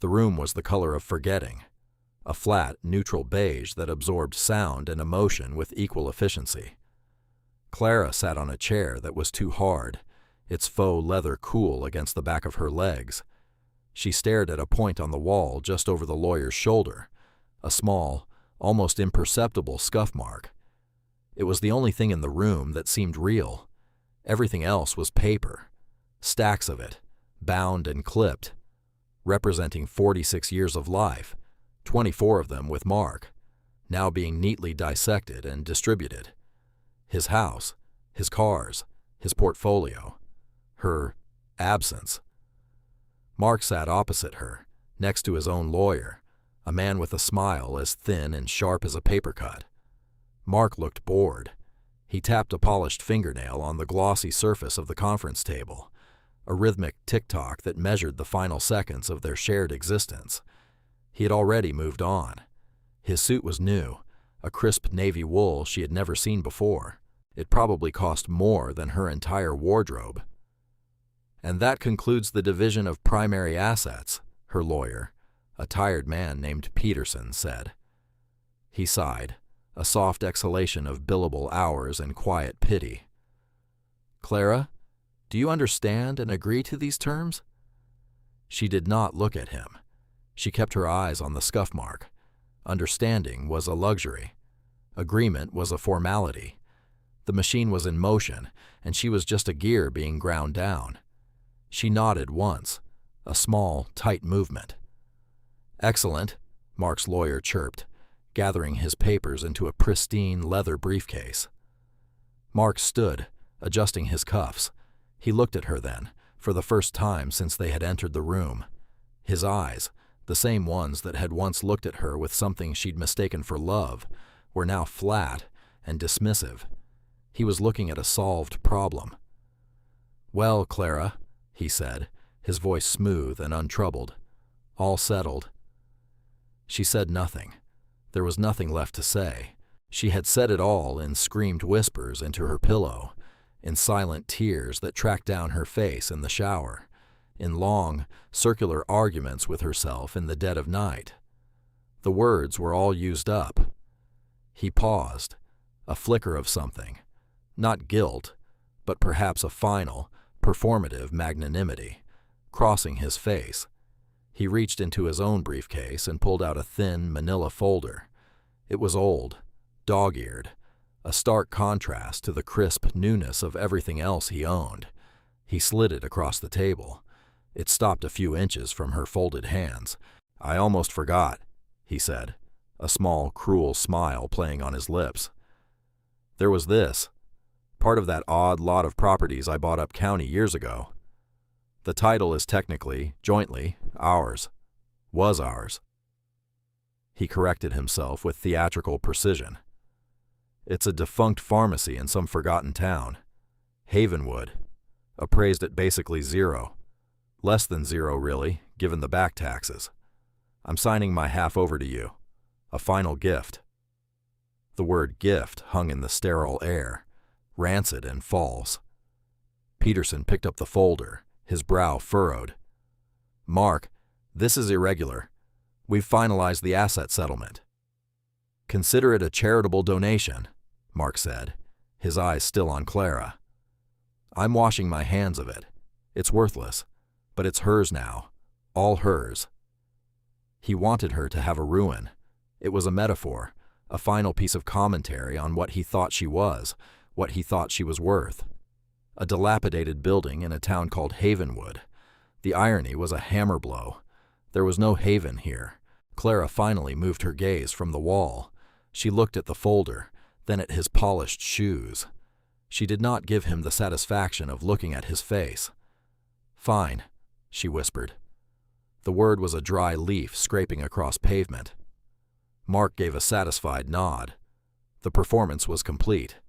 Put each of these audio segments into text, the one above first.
The room was the color of forgetting, a flat, neutral beige that absorbed sound and emotion with equal efficiency. Clara sat on a chair that was too hard, its faux leather cool against the back of her legs. She stared at a point on the wall just over the lawyer's shoulder, a small, almost imperceptible scuff mark. It was the only thing in the room that seemed real. Everything else was paper, stacks of it, bound and clipped, representing 46 years of life, 24 of them with Mark, now being neatly dissected and distributed. His house, his cars, his portfolio, her absence. Mark sat opposite her, next to his own lawyer, a man with a smile as thin and sharp as a paper cut. Mark looked bored. He tapped a polished fingernail on the glossy surface of the conference table, a rhythmic tick-tock that measured the final seconds of their shared existence. He had already moved on. His suit was new, a crisp navy wool she had never seen before. It probably cost more than her entire wardrobe. "And that concludes the division of primary assets," her lawyer, a tired man named Peterson, said. He sighed, a soft exhalation of billable hours and quiet pity. "Clara, do you understand and agree to these terms?" She did not look at him. She kept her eyes on the scuff mark. Understanding was a luxury. Agreement was a formality. The machine was in motion, and she was just a gear being ground down. She nodded once, a small, tight movement. "Excellent," Mark's lawyer chirped, gathering his papers into a pristine leather briefcase. Mark stood, adjusting his cuffs. He looked at her then, for the first time since they had entered the room. His eyes, the same ones that had once looked at her with something she'd mistaken for love, were now flat and dismissive. He was looking at a solved problem. "Well, Clara," he said, his voice smooth and untroubled. "All settled." She said nothing. There was nothing left to say. She had said it all in screamed whispers into her pillow, in silent tears that tracked down her face in the shower, in long, circular arguments with herself in the dead of night. The words were all used up. He paused, a flicker of something, not guilt, but perhaps a final, performative magnanimity, crossing his face. He reached into his own briefcase and pulled out a thin, manila folder. It was old, dog-eared, a stark contrast to the crisp newness of everything else he owned. He slid it across the table. It stopped a few inches from her folded hands. "I almost forgot," he said, a small, cruel smile playing on his lips. "There was this, part of that odd lot of properties I bought up county years ago. The title is technically, jointly, ours. Was ours." He corrected himself with theatrical precision. "It's a defunct pharmacy in some forgotten town. Havenwood. Appraised at basically zero. Less than zero, really, given the back taxes. I'm signing my half over to you. A final gift." The word gift hung in the sterile air, rancid and false. Peterson picked up the folder, his brow furrowed. "Mark, this is irregular. We've finalized the asset settlement." "Consider it a charitable donation," Mark said, his eyes still on Clara. "I'm washing my hands of it. It's worthless, but it's hers now, all hers." He wanted her to have a ruin. It was a metaphor, a final piece of commentary on what he thought she was, what he thought she was worth. A dilapidated building in a town called Havenwood. The irony was a hammer blow. There was no haven here. Clara finally moved her gaze from the wall. She looked at the folder, then at his polished shoes. She did not give him the satisfaction of looking at his face. "Fine," she whispered. The word was a dry leaf scraping across pavement. Mark gave a satisfied nod. The performance was complete.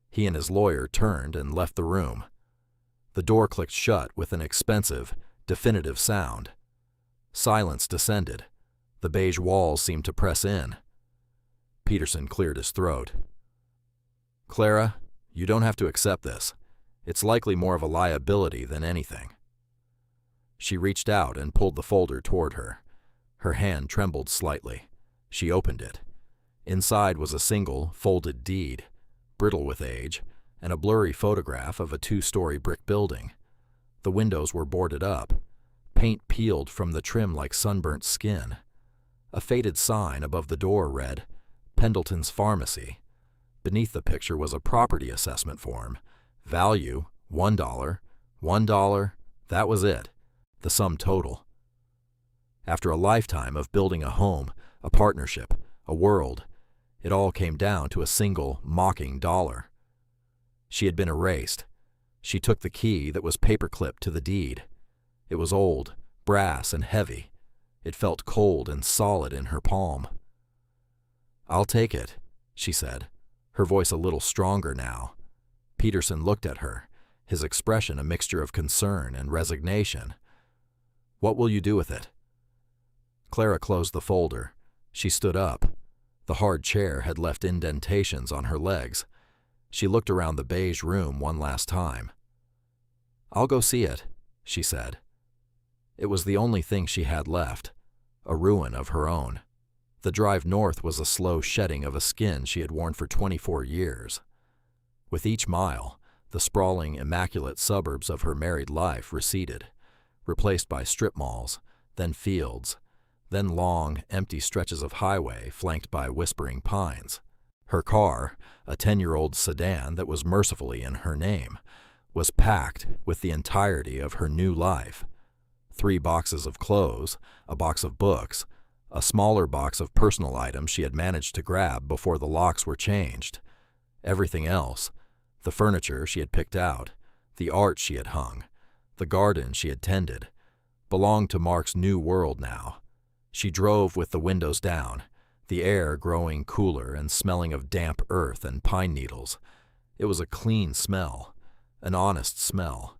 He and his lawyer turned and left the room. The door clicked shut with an expensive, definitive sound. Silence descended. The beige walls seemed to press in. Peterson cleared his throat. "Clara, you don't have to accept this. It's likely more of a liability than anything." She reached out and pulled the folder toward her. Her hand trembled slightly. She opened it. Inside was a single, folded deed, brittle with age, and a blurry photograph of a 2-story brick building. The windows were boarded up, paint peeled from the trim like sunburnt skin. A faded sign above the door read, Pendleton's Pharmacy. Beneath the picture was a property assessment form. Value, $1. $1, that was it. The sum total. After a lifetime of building a home, a partnership, a world, it all came down to a single, mocking dollar. She had been erased. She took the key that was paperclipped to the deed. It was old, brass, and heavy. It felt cold and solid in her palm. "I'll take it," she said, her voice a little stronger now. Peterson looked at her, his expression a mixture of concern and resignation. "What will you do with it?" Clara closed the folder. She stood up. The hard chair had left indentations on her legs. She looked around the beige room one last time. "I'll go see it," she said. It was the only thing she had left, a ruin of her own. The drive north was a slow shedding of a skin she had worn for 24 years. With each mile, the sprawling, immaculate suburbs of her married life receded, replaced by strip malls, then fields, then long, empty stretches of highway flanked by whispering pines. Her car, a 10-year-old sedan that was mercifully in her name, was packed with the entirety of her new life. 3 boxes of clothes, a box of books, a smaller box of personal items she had managed to grab before the locks were changed. Everything else, the furniture she had picked out, the art she had hung, the garden she had tended, belonged to Mark's new world now. She drove with the windows down, the air growing cooler and smelling of damp earth and pine needles. It was a clean smell, an honest smell.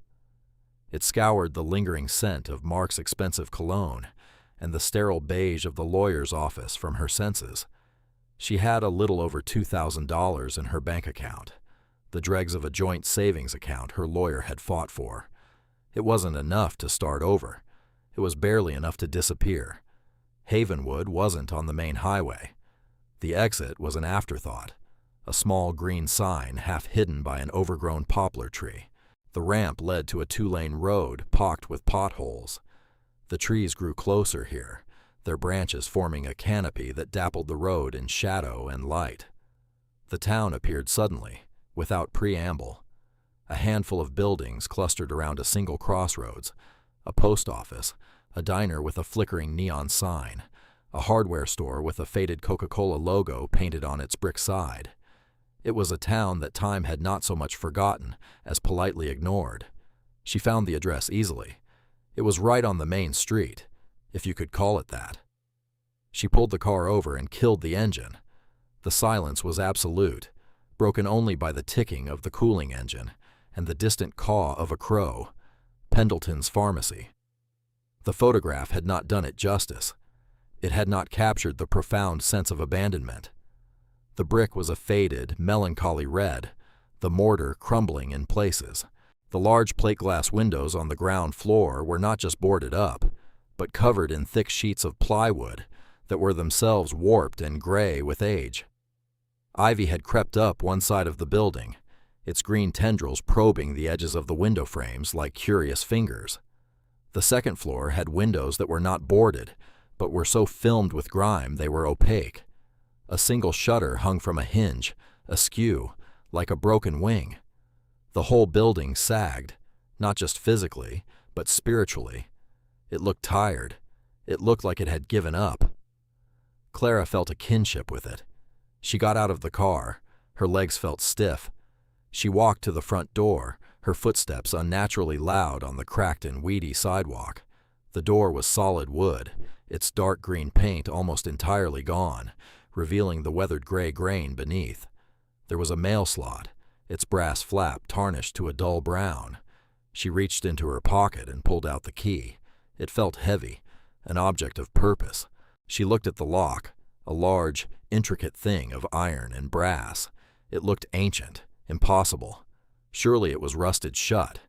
It scoured the lingering scent of Mark's expensive cologne and the sterile beige of the lawyer's office from her senses. She had a little over $2,000 in her bank account, the dregs of a joint savings account her lawyer had fought for. It wasn't enough to start over. It was barely enough to disappear. Havenwood wasn't on the main highway. The exit was an afterthought, a small green sign half hidden by an overgrown poplar tree. The ramp led to a 2-lane road pocked with potholes. The trees grew closer here, their branches forming a canopy that dappled the road in shadow and light. The town appeared suddenly, without preamble. A handful of buildings clustered around a single crossroads, a post office, a diner with a flickering neon sign, a hardware store with a faded Coca-Cola logo painted on its brick side. It was a town that time had not so much forgotten as politely ignored. She found the address easily. It was right on the main street, if you could call it that. She pulled the car over and killed the engine. The silence was absolute, broken only by the ticking of the cooling engine and the distant caw of a crow. Pendleton's Pharmacy. The photograph had not done it justice. It had not captured the profound sense of abandonment. The brick was a faded, melancholy red, the mortar crumbling in places. The large plate glass windows on the ground floor were not just boarded up, but covered in thick sheets of plywood that were themselves warped and gray with age. Ivy had crept up one side of the building, its green tendrils probing the edges of the window frames like curious fingers. The second floor had windows that were not boarded, but were so filmed with grime they were opaque. A single shutter hung from a hinge, askew, like a broken wing. The whole building sagged, not just physically, but spiritually. It looked tired. It looked like it had given up. Clara felt a kinship with it. She got out of the car. Her legs felt stiff. She walked to the front door, her footsteps unnaturally loud on the cracked and weedy sidewalk. The door was solid wood, its dark green paint almost entirely gone, revealing the weathered gray grain beneath. There was a mail slot, its brass flap tarnished to a dull brown. She reached into her pocket and pulled out the key. It felt heavy, an object of purpose. She looked at the lock, a large, intricate thing of iron and brass. It looked ancient, impossible. Surely it was rusted shut.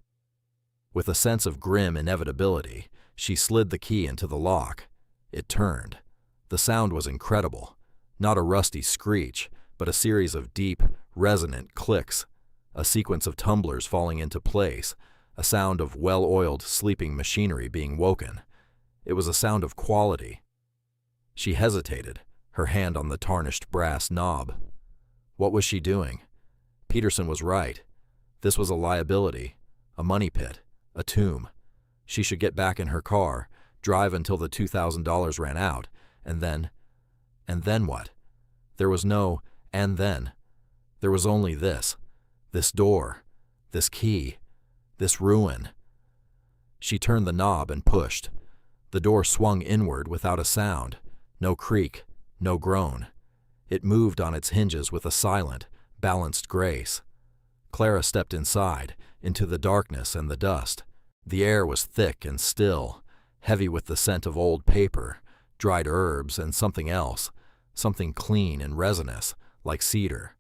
With a sense of grim inevitability, she slid the key into the lock. It turned. The sound was incredible. Not a rusty screech, but a series of deep, resonant clicks, a sequence of tumblers falling into place, a sound of well-oiled sleeping machinery being woken. It was a sound of quality. She hesitated, her hand on the tarnished brass knob. What was she doing? Peterson was right. This was a liability, a money pit, a tomb. She should get back in her car, drive until the $2,000 ran out, and then what? There was no and then. There was only this door, this key, this ruin. She turned the knob and pushed. The door swung inward without a sound, no creak, no groan. It moved on its hinges with a silent, balanced grace. Clara stepped inside, into the darkness and the dust. The air was thick and still, heavy with the scent of old paper, dried herbs, and something else, something clean and resinous, like cedar.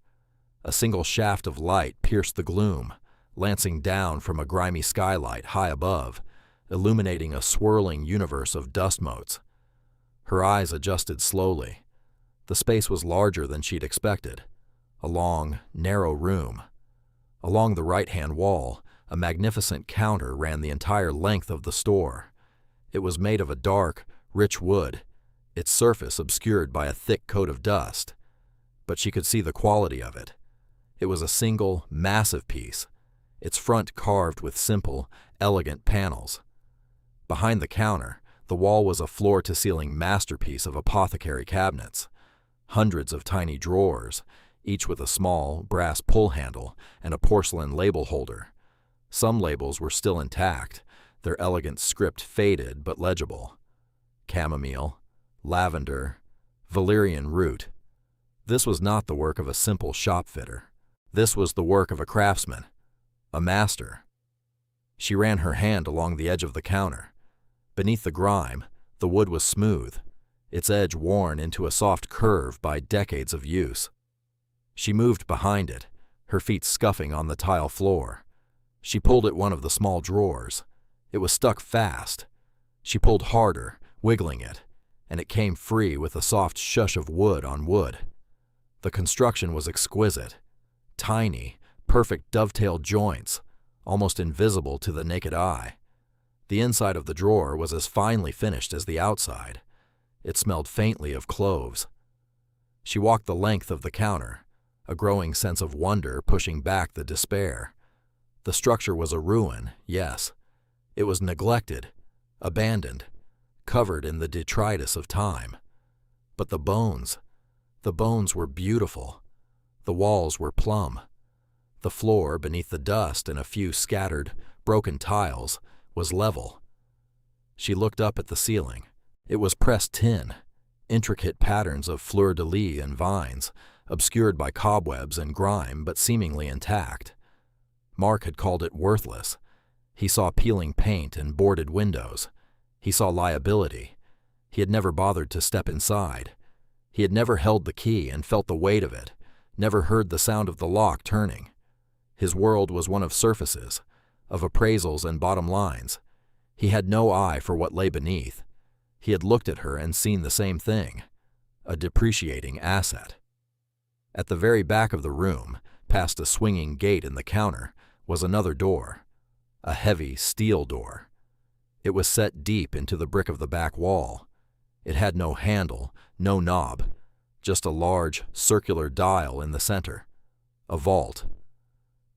A single shaft of light pierced the gloom, lancing down from a grimy skylight high above, illuminating a swirling universe of dust motes. Her eyes adjusted slowly. The space was larger than she'd expected. A long, narrow room. Along the right-hand wall, a magnificent counter ran the entire length of the store. It was made of a dark, rich wood, its surface obscured by a thick coat of dust. But she could see the quality of it. It was a single, massive piece, its front carved with simple, elegant panels. Behind the counter, the wall was a floor-to-ceiling masterpiece of apothecary cabinets. Hundreds of tiny drawers, each with a small, brass pull handle and a porcelain label holder. Some labels were still intact, their elegant script faded but legible. Chamomile, lavender, valerian root. This was not the work of a simple shopfitter. This was the work of a craftsman, a master. She ran her hand along the edge of the counter. Beneath the grime, the wood was smooth, its edge worn into a soft curve by decades of use. She moved behind it, her feet scuffing on the tile floor. She pulled at one of the small drawers. It was stuck fast. She pulled harder, wiggling it, and it came free with a soft shush of wood on wood. The construction was exquisite. Tiny, perfect dovetail joints, almost invisible to the naked eye. The inside of the drawer was as finely finished as the outside. It smelled faintly of cloves. She walked the length of the counter, a growing sense of wonder pushing back the despair. The structure was a ruin, yes. It was neglected, abandoned, covered in the detritus of time. But the bones were beautiful. The walls were plumb. The floor, beneath the dust and a few scattered, broken tiles, was level. She looked up at the ceiling. It was pressed tin, intricate patterns of fleur-de-lis and vines, obscured by cobwebs and grime but seemingly intact. Mark had called it worthless. He saw peeling paint and boarded windows. He saw liability. He had never bothered to step inside. He had never held the key and felt the weight of it, never heard the sound of the lock turning. His world was one of surfaces, of appraisals and bottom lines. He had no eye for what lay beneath. He had looked at her and seen the same thing, a depreciating asset. At the very back of the room, past a swinging gate in the counter, was another door, a heavy steel door. It was set deep into the brick of the back wall. It had no handle, no knob, just a large, circular dial in the center. A vault.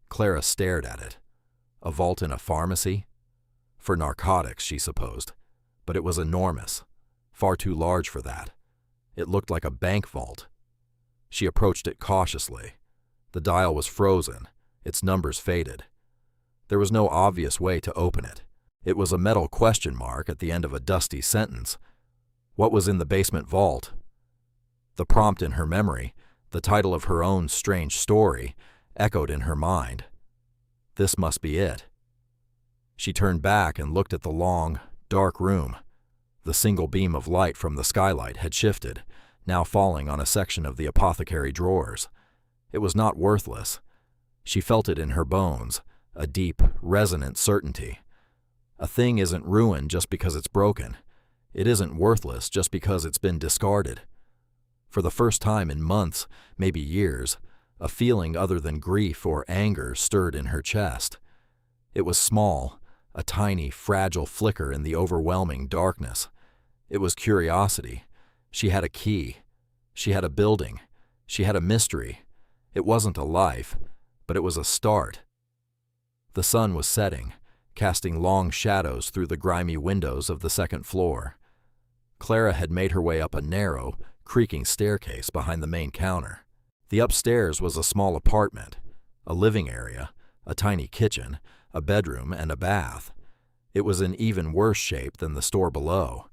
Clara stared at it. A vault in a pharmacy? For narcotics, she supposed. But it was enormous, far too large for that. It looked like a bank vault. She approached it cautiously. The dial was frozen, its numbers faded. There was no obvious way to open it. It was a metal question mark at the end of a dusty sentence. What was in the basement vault? The prompt in her memory, the title of her own strange story, echoed in her mind. This must be it. She turned back and looked at the long, dark room. The single beam of light from the skylight had shifted, now falling on a section of the apothecary drawers. It was not worthless. She felt it in her bones, a deep, resonant certainty. A thing isn't ruined just because it's broken. It isn't worthless just because it's been discarded. For the first time in months, maybe years, a feeling other than grief or anger stirred in her chest. It was small, a tiny, fragile flicker in the overwhelming darkness. It was curiosity. She had a key. She had a building. She had a mystery. It wasn't a life, but it was a start. The sun was setting, casting long shadows through the grimy windows of the second floor. Clara had made her way up a narrow, creaking staircase behind the main counter. The upstairs was a small apartment, a living area, a tiny kitchen, a bedroom, and a bath. It was in even worse shape than the store below.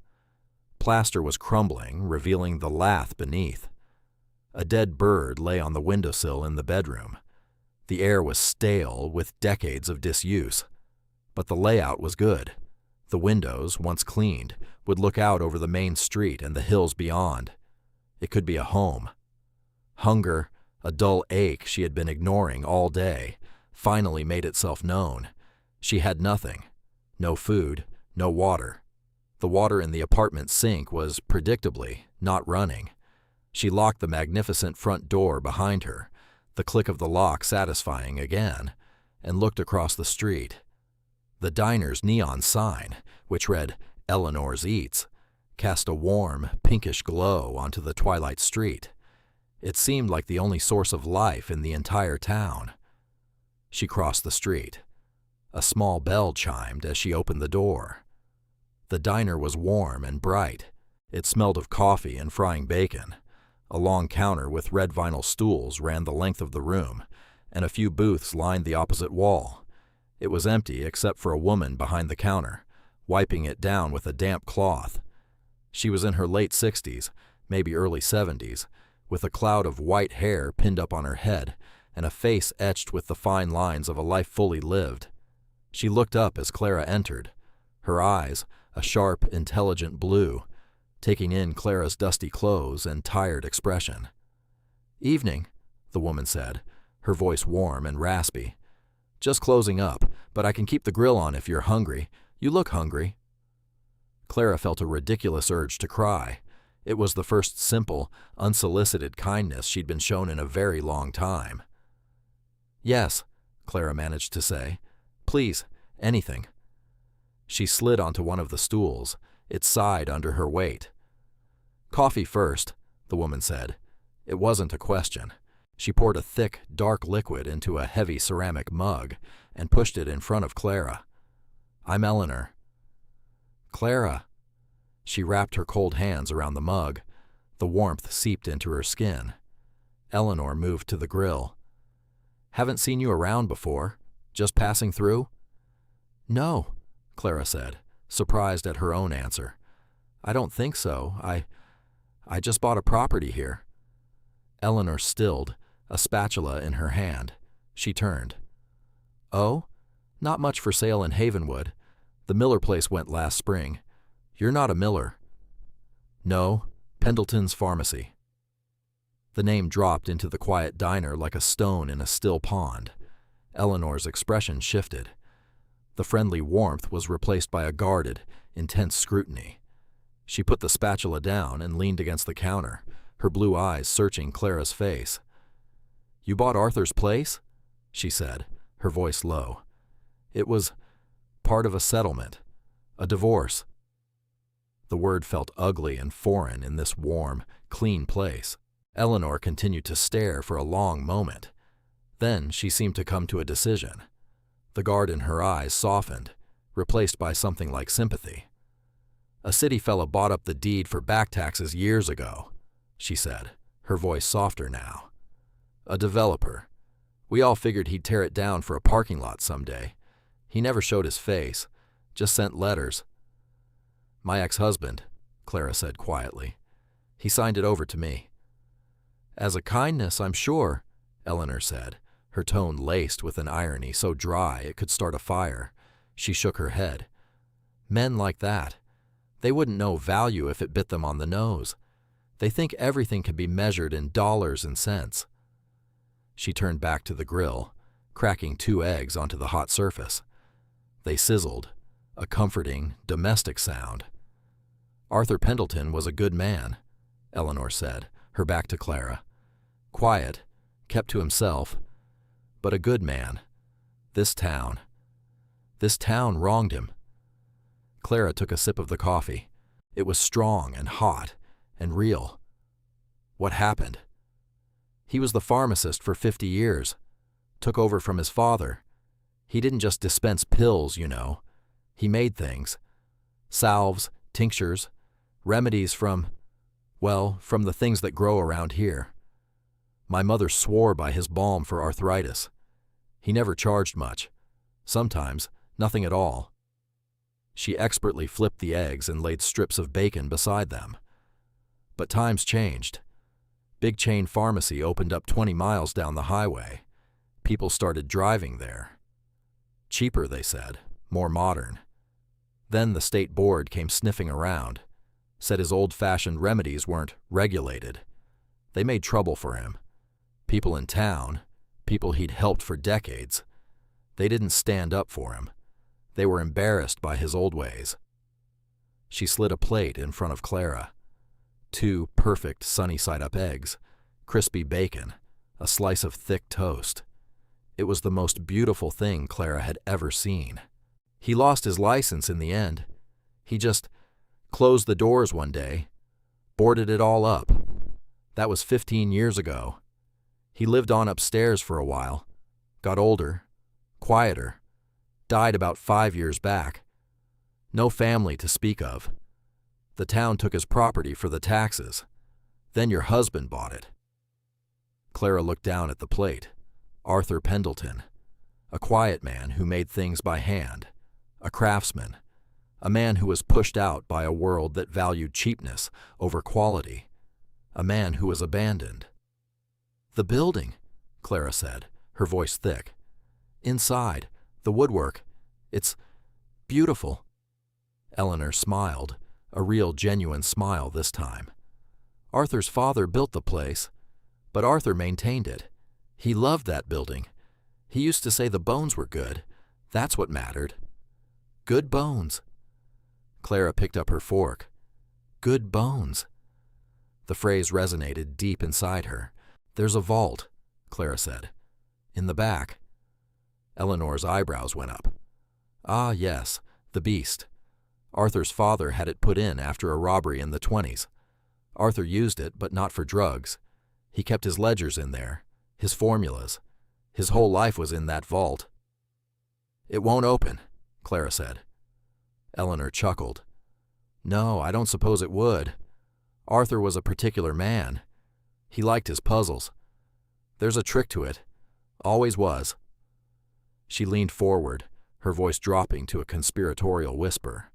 Plaster was crumbling, revealing the lath beneath. A dead bird lay on the windowsill in the bedroom. The air was stale with decades of disuse, but the layout was good. The windows, once cleaned, would look out over the main street and the hills beyond. It could be a home. Hunger, a dull ache she had been ignoring all day, finally made itself known. She had nothing. No food, no water. The water in the apartment sink was, predictably, not running. She locked the magnificent front door behind her, the click of the lock satisfying again, and looked across the street. The diner's neon sign, which read Eleanor's Eats, cast a warm, pinkish glow onto the twilight street. It seemed like the only source of life in the entire town. She crossed the street. A small bell chimed as she opened the door. The diner was warm and bright. It smelled of coffee and frying bacon. A long counter with red vinyl stools ran the length of the room, and a few booths lined the opposite wall. It was empty except for a woman behind the counter, wiping it down with a damp cloth. She was in her late 60s, maybe early 70s, with a cloud of white hair pinned up on her head and a face etched with the fine lines of a life fully lived. She looked up as Clara entered, her eyes a sharp, intelligent blue, taking in Clara's dusty clothes and tired expression. "Evening," the woman said, her voice warm and raspy. "Just closing up, but I can keep the grill on if you're hungry. You look hungry." Clara felt a ridiculous urge to cry. It was the first simple, unsolicited kindness she'd been shown in a very long time. "Yes," Clara managed to say. "Please, anything." She slid onto one of the stools. It sighed under her weight. "Coffee first," the woman said. It wasn't a question. She poured a thick, dark liquid into a heavy ceramic mug and pushed it in front of Clara. "I'm Eleanor." "Clara." She wrapped her cold hands around the mug. The warmth seeped into her skin. Eleanor moved to the grill. "Haven't seen you around before. Just passing through?" "No," Clara said, surprised at her own answer. "I don't think so. I just bought a property here." Eleanor stilled, a spatula in her hand. She turned. "Oh? Not much for sale in Havenwood. The Miller place went last spring. You're not a Miller." "No, Pendleton's Pharmacy." The name dropped into the quiet diner like a stone in a still pond. Eleanor's expression shifted. The friendly warmth was replaced by a guarded, intense scrutiny. She put the spatula down and leaned against the counter, her blue eyes searching Clara's face. "You bought Arthur's place?" she said, her voice low. "It was part of a settlement, a divorce." The word felt ugly and foreign in this warm, clean place. Eleanor continued to stare for a long moment. Then she seemed to come to a decision. The guard in her eyes softened, replaced by something like sympathy. "A city fella bought up the deed for back taxes years ago," she said, her voice softer now. "A developer. We all figured he'd tear it down for a parking lot someday. He never showed his face, just sent letters." "My ex-husband," Clara said quietly. "He signed it over to me." "As a kindness, I'm sure," Eleanor said, her tone laced with an irony so dry it could start a fire. She shook her head. "Men like that, they wouldn't know value if it bit them on the nose. They think everything can be measured in dollars and cents." She turned back to the grill, cracking 2 eggs onto the hot surface. They sizzled, a comforting, domestic sound. Arthur Pendleton was a good man, Eleanor said, her back to Clara. Quiet, kept to himself, but a good man. This town wronged him. Clara took a sip of the coffee. It was strong and hot and real. What happened? He was the pharmacist for 50 years. Took over from his father. He didn't just dispense pills, you know. He made things. Salves, tinctures, remedies from the things that grow around here. My mother swore by his balm for arthritis. He never charged much. Sometimes, nothing at all. She expertly flipped the eggs and laid strips of bacon beside them. But times changed. Big chain pharmacy opened up 20 miles down the highway. People started driving there. Cheaper, they said, more modern. Then the state board came sniffing around, said his old-fashioned remedies weren't regulated. They made trouble for him. People in town, people he'd helped for decades, they didn't stand up for him. They were embarrassed by his old ways. She slid a plate in front of Clara. 2 perfect sunny-side-up eggs, crispy bacon, a slice of thick toast. It was the most beautiful thing Clara had ever seen. He lost his license in the end. He just closed the doors one day, boarded it all up. That was 15 years ago. He lived on upstairs for a while, got older, quieter, died about 5 years back. No family to speak of. The town took his property for the taxes. Then your husband bought it. Clara looked down at the plate. Arthur Pendleton, a quiet man who made things by hand, a craftsman, a man who was pushed out by a world that valued cheapness over quality, a man who was abandoned. The building, Clara said, her voice thick. Inside, the woodwork, it's beautiful. Eleanor smiled, a real genuine smile this time. Arthur's father built the place, but Arthur maintained it. He loved that building. He used to say the bones were good. That's what mattered. Good bones. Clara picked up her fork. Good bones. The phrase resonated deep inside her. There's a vault, Clara said. In the back. Eleanor's eyebrows went up. Ah, yes, the beast. Arthur's father had it put in after a robbery in the 20s. Arthur used it, but not for drugs. He kept his ledgers in there, his formulas. His whole life was in that vault. It won't open, Clara said. Eleanor chuckled. No, I don't suppose it would. Arthur was a particular man. He liked his puzzles. There's a trick to it. Always was. She leaned forward, her voice dropping to a conspiratorial whisper.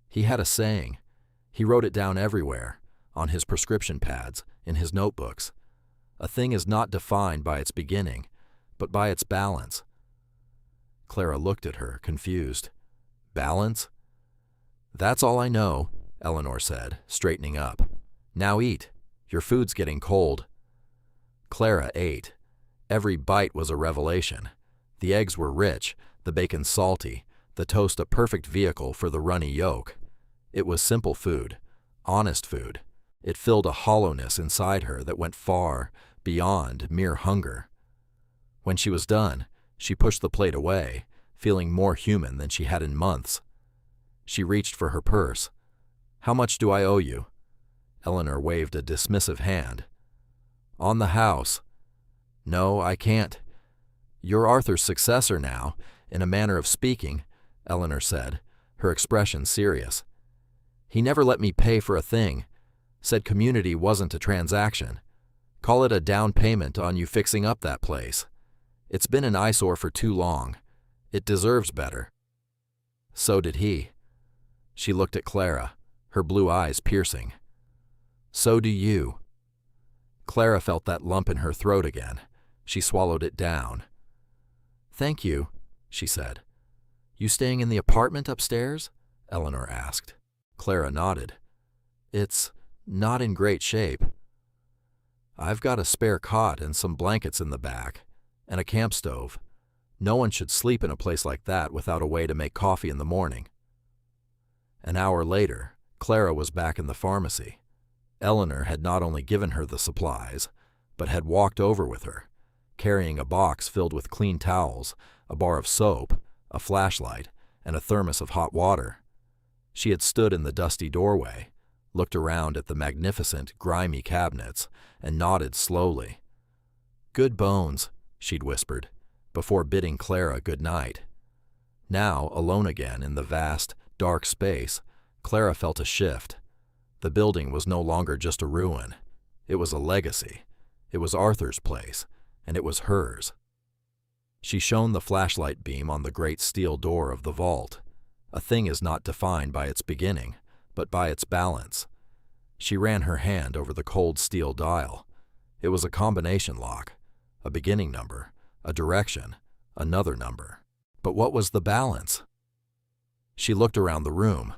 He had a saying. He wrote it down everywhere, on his prescription pads, in his notebooks. A thing is not defined by its beginning, but by its balance. Clara looked at her, confused. Balance? That's all I know, Eleanor said, straightening up. Now eat. Your food's getting cold. Clara ate. Every bite was a revelation. The eggs were rich, the bacon salty, the toast a perfect vehicle for the runny yolk. It was simple food, honest food. It filled a hollowness inside her that went far beyond mere hunger. When she was done, she pushed the plate away, feeling more human than she had in months. She reached for her purse. How much do I owe you? Eleanor waved a dismissive hand. On the house. No, I can't. You're Arthur's successor now, in a manner of speaking, Eleanor said, her expression serious. He never let me pay for a thing. Said community wasn't a transaction. Call it a down payment on you fixing up that place. It's been an eyesore for too long. It deserves better. So did he. She looked at Clara, her blue eyes piercing. So do you. Clara felt that lump in her throat again. She swallowed it down. Thank you, she said. You staying in the apartment upstairs? Eleanor asked. Clara nodded. It's not in great shape. I've got a spare cot and some blankets in the back, and a camp stove. No one should sleep in a place like that without a way to make coffee in the morning. An hour later, Clara was back in the pharmacy. Eleanor had not only given her the supplies, but had walked over with her, carrying a box filled with clean towels, a bar of soap, a flashlight, and a thermos of hot water. She had stood in the dusty doorway, looked around at the magnificent, grimy cabinets, and nodded slowly. "Good bones," she'd whispered, before bidding Clara good night. Now, alone again in the vast, dark space, Clara felt a shift. The building was no longer just a ruin. It was a legacy. It was Arthur's place, and it was hers. She shone the flashlight beam on the great steel door of the vault. A thing is not defined by its beginning, but by its balance. She ran her hand over the cold steel dial. It was a combination lock, a beginning number, a direction, another number. But what was the balance? She looked around the room,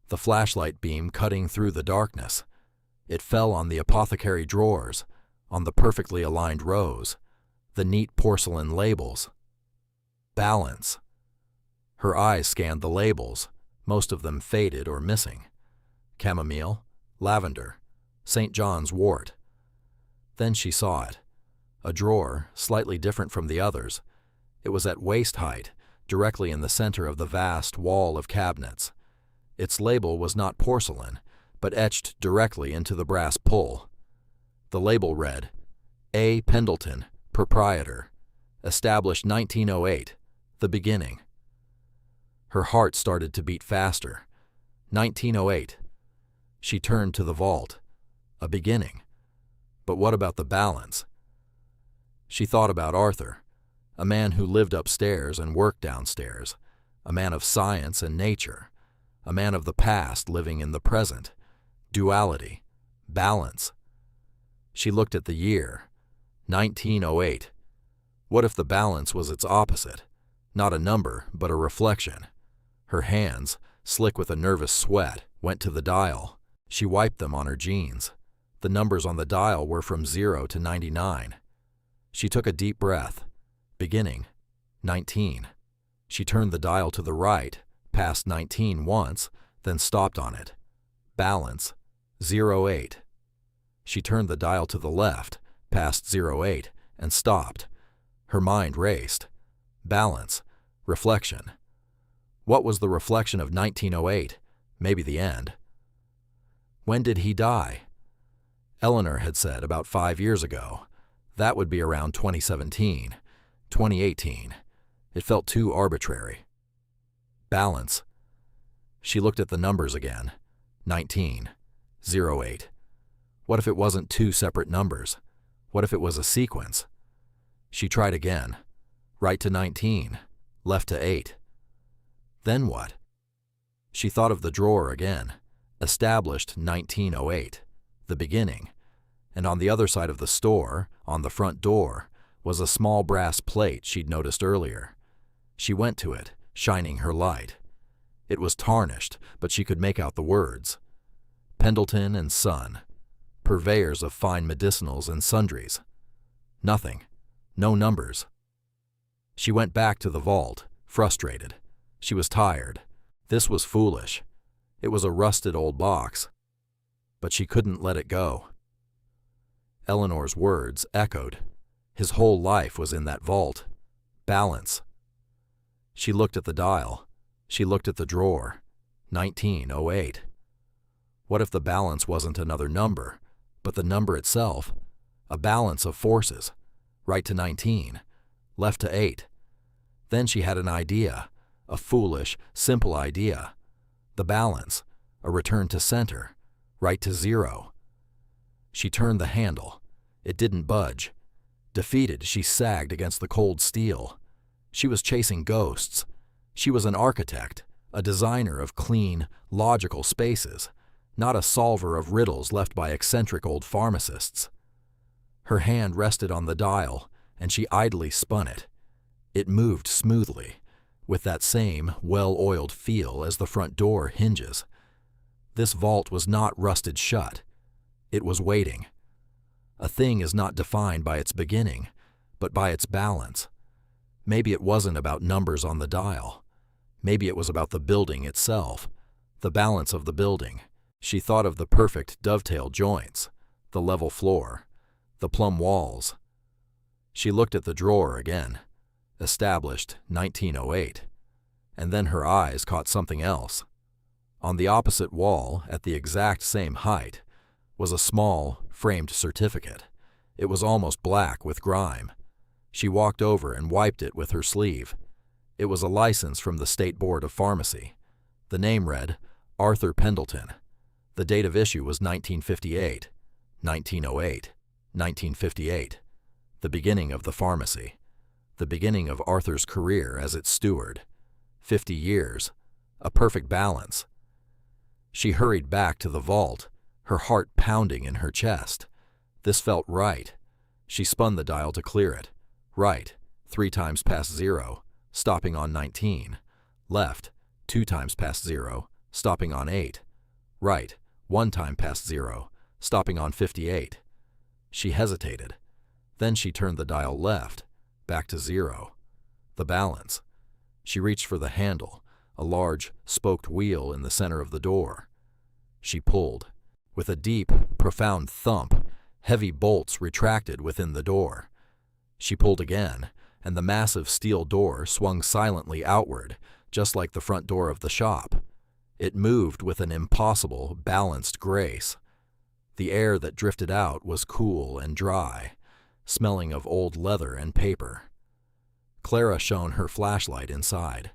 the flashlight beam cutting through the darkness. It fell on the apothecary drawers, on the perfectly aligned rows, the neat porcelain labels. Balance. Her eyes scanned the labels, most of them faded or missing. Chamomile, lavender, St. John's wort. Then she saw it. A drawer, slightly different from the others. It was at waist height, directly in the center of the vast wall of cabinets. Its label was not porcelain, but etched directly into the brass pull. The label read, A. Pendleton, Proprietor, established 1908, the beginning. Her heart started to beat faster. 1908. She turned to the vault. A beginning. But what about the balance? She thought about Arthur, a man who lived upstairs and worked downstairs, a man of science and nature, a man of the past living in the present. Duality. Balance. She looked at the year. 1908. What if the balance was its opposite? Not a number, but a reflection. Her hands, slick with a nervous sweat, went to the dial. She wiped them on her jeans. The numbers on the dial were from 0 to 99. She took a deep breath. Beginning. 19. She turned the dial to the right, passed 19 once, then stopped on it. Balance. 08. She turned the dial to the left, passed 08, and stopped. Her mind raced. Balance. Reflection. What was the reflection of 1908? Maybe the end. When did he die? Eleanor had said about 5 years ago. That would be around 2017, 2018. It felt too arbitrary. Balance. She looked at the numbers again. 19, 08. What if it wasn't two separate numbers? What if it was a sequence? She tried again. Right to 19, left to 8. Then what? She thought of the drawer again. Established 1908, the beginning. And on the other side of the store, on the front door, was a small brass plate she'd noticed earlier. She went to it, shining her light. It was tarnished, but she could make out the words. Pendleton and Son, purveyors of fine medicinals and sundries. Nothing. No numbers. She went back to the vault, frustrated. She was tired. This was foolish. It was a rusted old box. But she couldn't let it go. Eleanor's words echoed. His whole life was in that vault. Balance. She looked at the dial. She looked at the drawer. 1908. What if the balance wasn't another number, but the number itself? A balance of forces. Right to 19. Left to 8. Then she had an idea. A foolish, simple idea. The balance. A return to center. Right to 0. She turned the handle. It didn't budge. Defeated, she sagged against the cold steel. She was chasing ghosts. She was an architect, a designer of clean, logical spaces, not a solver of riddles left by eccentric old pharmacists. Her hand rested on the dial, and she idly spun it. It moved smoothly, with that same well-oiled feel as the front door hinges. This vault was not rusted shut. It was waiting. A thing is not defined by its beginning, but by its balance. Maybe it wasn't about numbers on the dial. Maybe it was about the building itself, the balance of the building, She thought of the perfect dovetail joints, the level floor, the plumb walls. She looked at the drawer again, established 1908, and then her eyes caught something else. On the opposite wall, at the exact same height, was a small, framed certificate. It was almost black with grime. She walked over and wiped it with her sleeve. It was a license from the State Board of Pharmacy. The name read, Arthur Pendleton. The date of issue was 1958, 1908, 1958. The beginning of the pharmacy. The beginning of Arthur's career as its steward. 50 years. A perfect balance. She hurried back to the vault, her heart pounding in her chest. This felt right. She spun the dial to clear it. Right, 3 times past 0, stopping on 19. Left, 2 times past 0, stopping on 8. Right, 1 time past 0, stopping on 58. She hesitated. Then she turned the dial left, back to 0. The balance. She reached for the handle, a large, spoked wheel in the center of the door. She pulled. With a deep, profound thump, heavy bolts retracted within the door. She pulled again, and the massive steel door swung silently outward, just like the front door of the shop. It moved with an impossible, balanced grace. The air that drifted out was cool and dry, smelling of old leather and paper. Clara shone her flashlight inside.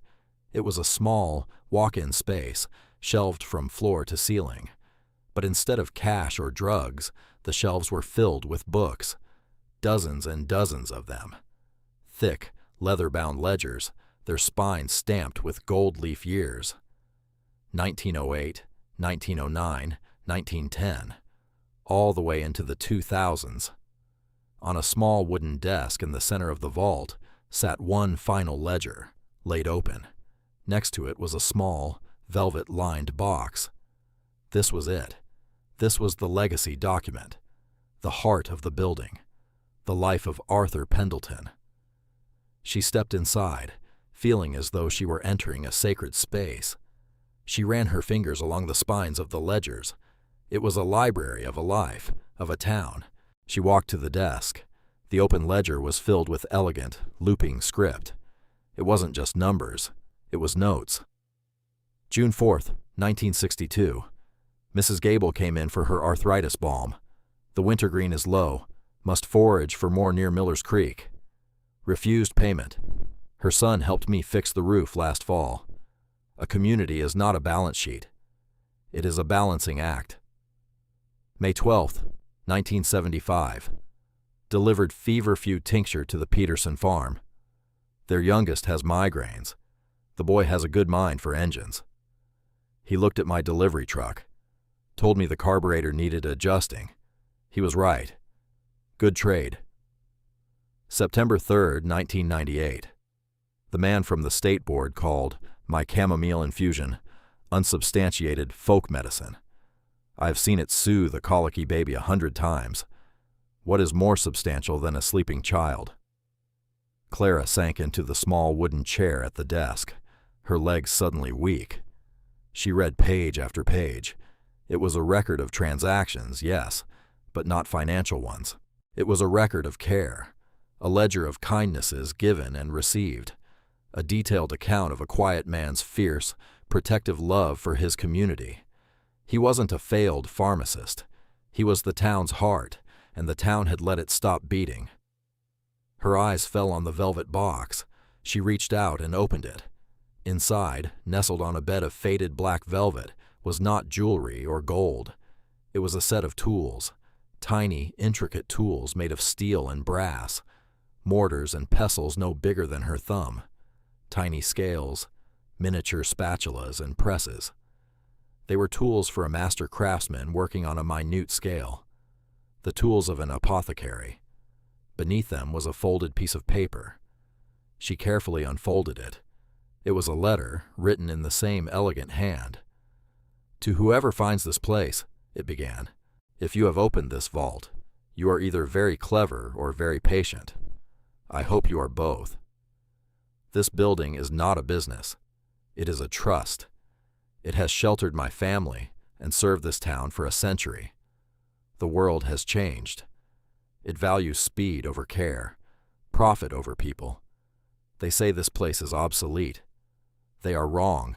It was a small, walk-in space, shelved from floor to ceiling. But instead of cash or drugs, the shelves were filled with books, dozens and dozens of them. Thick, leather-bound ledgers, their spines stamped with gold leaf years. 1908, 1909, 1910, all the way into the 2000s. On a small wooden desk in the center of the vault sat one final ledger, laid open. Next to it was a small, velvet-lined box. This was it. This was the legacy document, the heart of the building, the life of Arthur Pendleton. She stepped inside, feeling as though she were entering a sacred space. She ran her fingers along the spines of the ledgers. It was a library of a life, of a town. She walked to the desk. The open ledger was filled with elegant, looping script. It wasn't just numbers. It was notes. June 4th, 1962. Mrs. Gable came in for her arthritis balm. The wintergreen is low. Must forage for more near Miller's Creek. Refused payment. Her son helped me fix the roof last fall. A community is not a balance sheet. It is a balancing act. May 12th, 1975. Delivered feverfew tincture to the Peterson farm. Their youngest has migraines. The boy has a good mind for engines. He looked at my delivery truck. Told me the carburetor needed adjusting. He was right. Good trade. September 3rd, 1998. The man from the State Board called my chamomile infusion unsubstantiated folk medicine. I have seen it soothe a colicky baby 100 times. What is more substantial than a sleeping child? Clara sank into the small wooden chair at the desk, her legs suddenly weak. She read page after page. It was a record of transactions, yes, but not financial ones. It was a record of care, a ledger of kindnesses given and received, a detailed account of a quiet man's fierce, protective love for his community. He wasn't a failed pharmacist. He was the town's heart, and the town had let it stop beating. Her eyes fell on the velvet box. She reached out and opened it. Inside, nestled on a bed of faded black velvet, was not jewelry or gold. It was a set of tools, tiny, intricate tools made of steel and brass, mortars and pestles no bigger than her thumb, tiny scales, miniature spatulas and presses. They were tools for a master craftsman working on a minute scale, the tools of an apothecary. Beneath them was a folded piece of paper. She carefully unfolded it. It was a letter written in the same elegant hand. "To whoever finds this place," it began, "if you have opened this vault, you are either very clever or very patient. I hope you are both. This building is not a business. It is a trust. It has sheltered my family, and served this town for a century. The world has changed. It values speed over care, profit over people. They say this place is obsolete. They are wrong.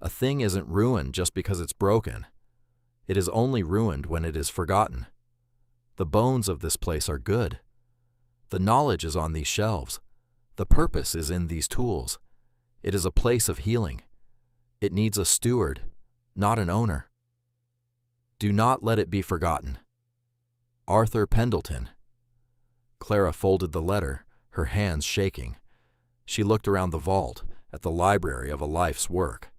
A thing isn't ruined just because it's broken. It is only ruined when it is forgotten. The bones of this place are good. The knowledge is on these shelves. The purpose is in these tools. It is a place of healing. It needs a steward, not an owner. Do not let it be forgotten. Arthur Pendleton. Clara folded the letter, her hands shaking. She looked around the vault, at the library of a life's work.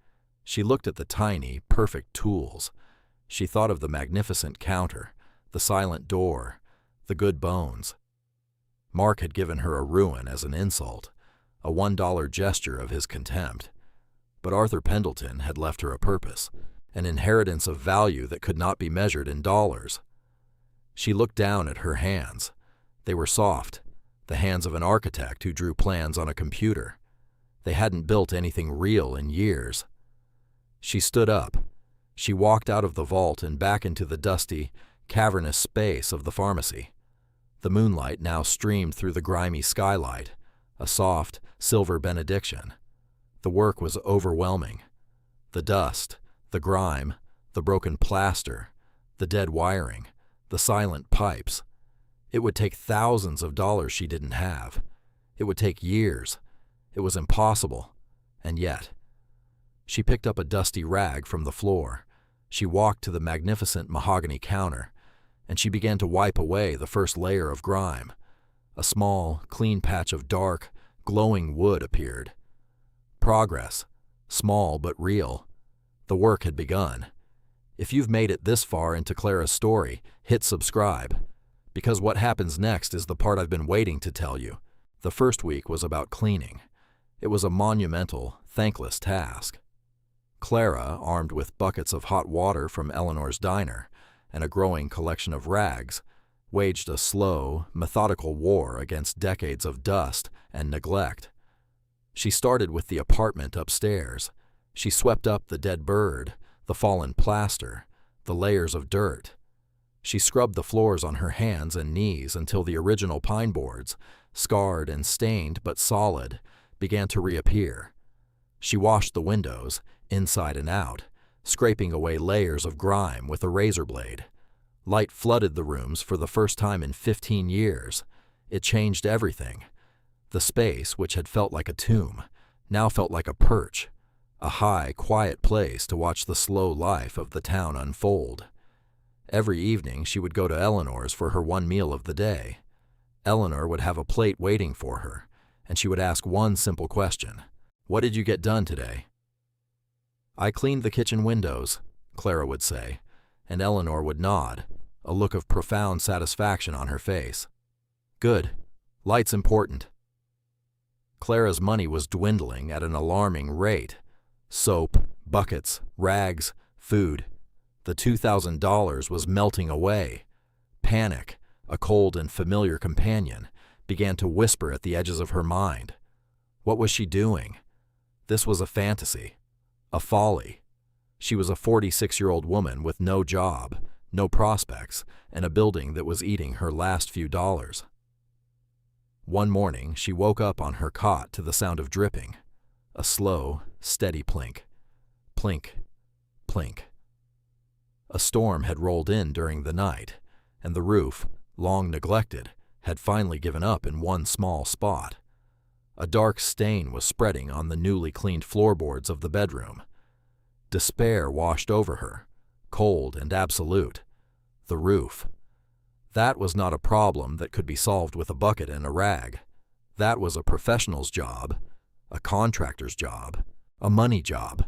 She looked at the tiny, perfect tools. She thought of the magnificent counter, the silent door, the good bones. Mark had given her a ruin as an insult, a $1 gesture of his contempt. But Arthur Pendleton had left her a purpose, an inheritance of value that could not be measured in dollars. She looked down at her hands. They were soft, the hands of an architect who drew plans on a computer. They hadn't built anything real in years. She stood up. She walked out of the vault and back into the dusty, cavernous space of the pharmacy. The moonlight now streamed through the grimy skylight, a soft, silver benediction. The work was overwhelming. The dust, the grime, the broken plaster, the dead wiring, the silent pipes. It would take thousands of dollars she didn't have. It would take years. It was impossible. And yet, she picked up a dusty rag from the floor. She walked to the magnificent mahogany counter, and she began to wipe away the first layer of grime. A small, clean patch of dark, glowing wood appeared. Progress, small but real. The work had begun. If you've made it this far into Clara's story, hit subscribe, because what happens next is the part I've been waiting to tell you. The first week was about cleaning. It was a monumental, thankless task. Clara, armed with buckets of hot water from Eleanor's diner and a growing collection of rags, waged a slow, methodical war against decades of dust and neglect. She started with the apartment upstairs. She swept up the dead bird, the fallen plaster, the layers of dirt. She scrubbed the floors on her hands and knees until the original pine boards, scarred and stained but solid, began to reappear. She washed the windows, inside and out, scraping away layers of grime with a razor blade. Light flooded the rooms for the first time in 15 years. It changed everything. The space, which had felt like a tomb, now felt like a perch, a high, quiet place to watch the slow life of the town unfold. Every evening she would go to Eleanor's for her one meal of the day. Eleanor would have a plate waiting for her, and she would ask one simple question. "What did you get done today?" "I cleaned the kitchen windows," Clara would say, and Eleanor would nod, a look of profound satisfaction on her face. "Good. Light's important." Clara's money was dwindling at an alarming rate. Soap, buckets, rags, food. The $2,000 was melting away. Panic, a cold and familiar companion, began to whisper at the edges of her mind. What was she doing? This was a fantasy, a folly. She was a 46-year-old woman with no job, no prospects, and a building that was eating her last few dollars. One morning, she woke up on her cot to the sound of dripping. A slow, steady plink. Plink, plink. A storm had rolled in during the night, and the roof, long neglected, had finally given up in one small spot. A dark stain was spreading on the newly cleaned floorboards of the bedroom. Despair washed over her, cold and absolute. The roof. That was not a problem that could be solved with a bucket and a rag. That was a professional's job, a contractor's job, a money job.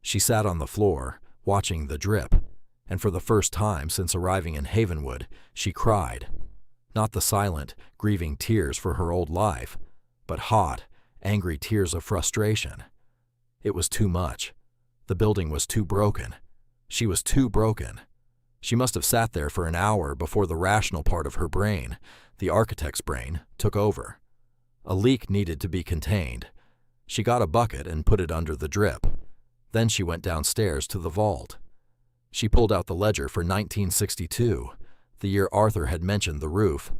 She sat on the floor, watching the drip, and for the first time since arriving in Havenwood, she cried. Not the silent, grieving tears for her old life, but hot, angry tears of frustration. It was too much. The building was too broken. She was too broken. She must have sat there for an hour before the rational part of her brain, the architect's brain, took over. A leak needed to be contained. She got a bucket and put it under the drip. Then she went downstairs to the vault. She pulled out the ledger for 1962, the year Arthur had mentioned the roof.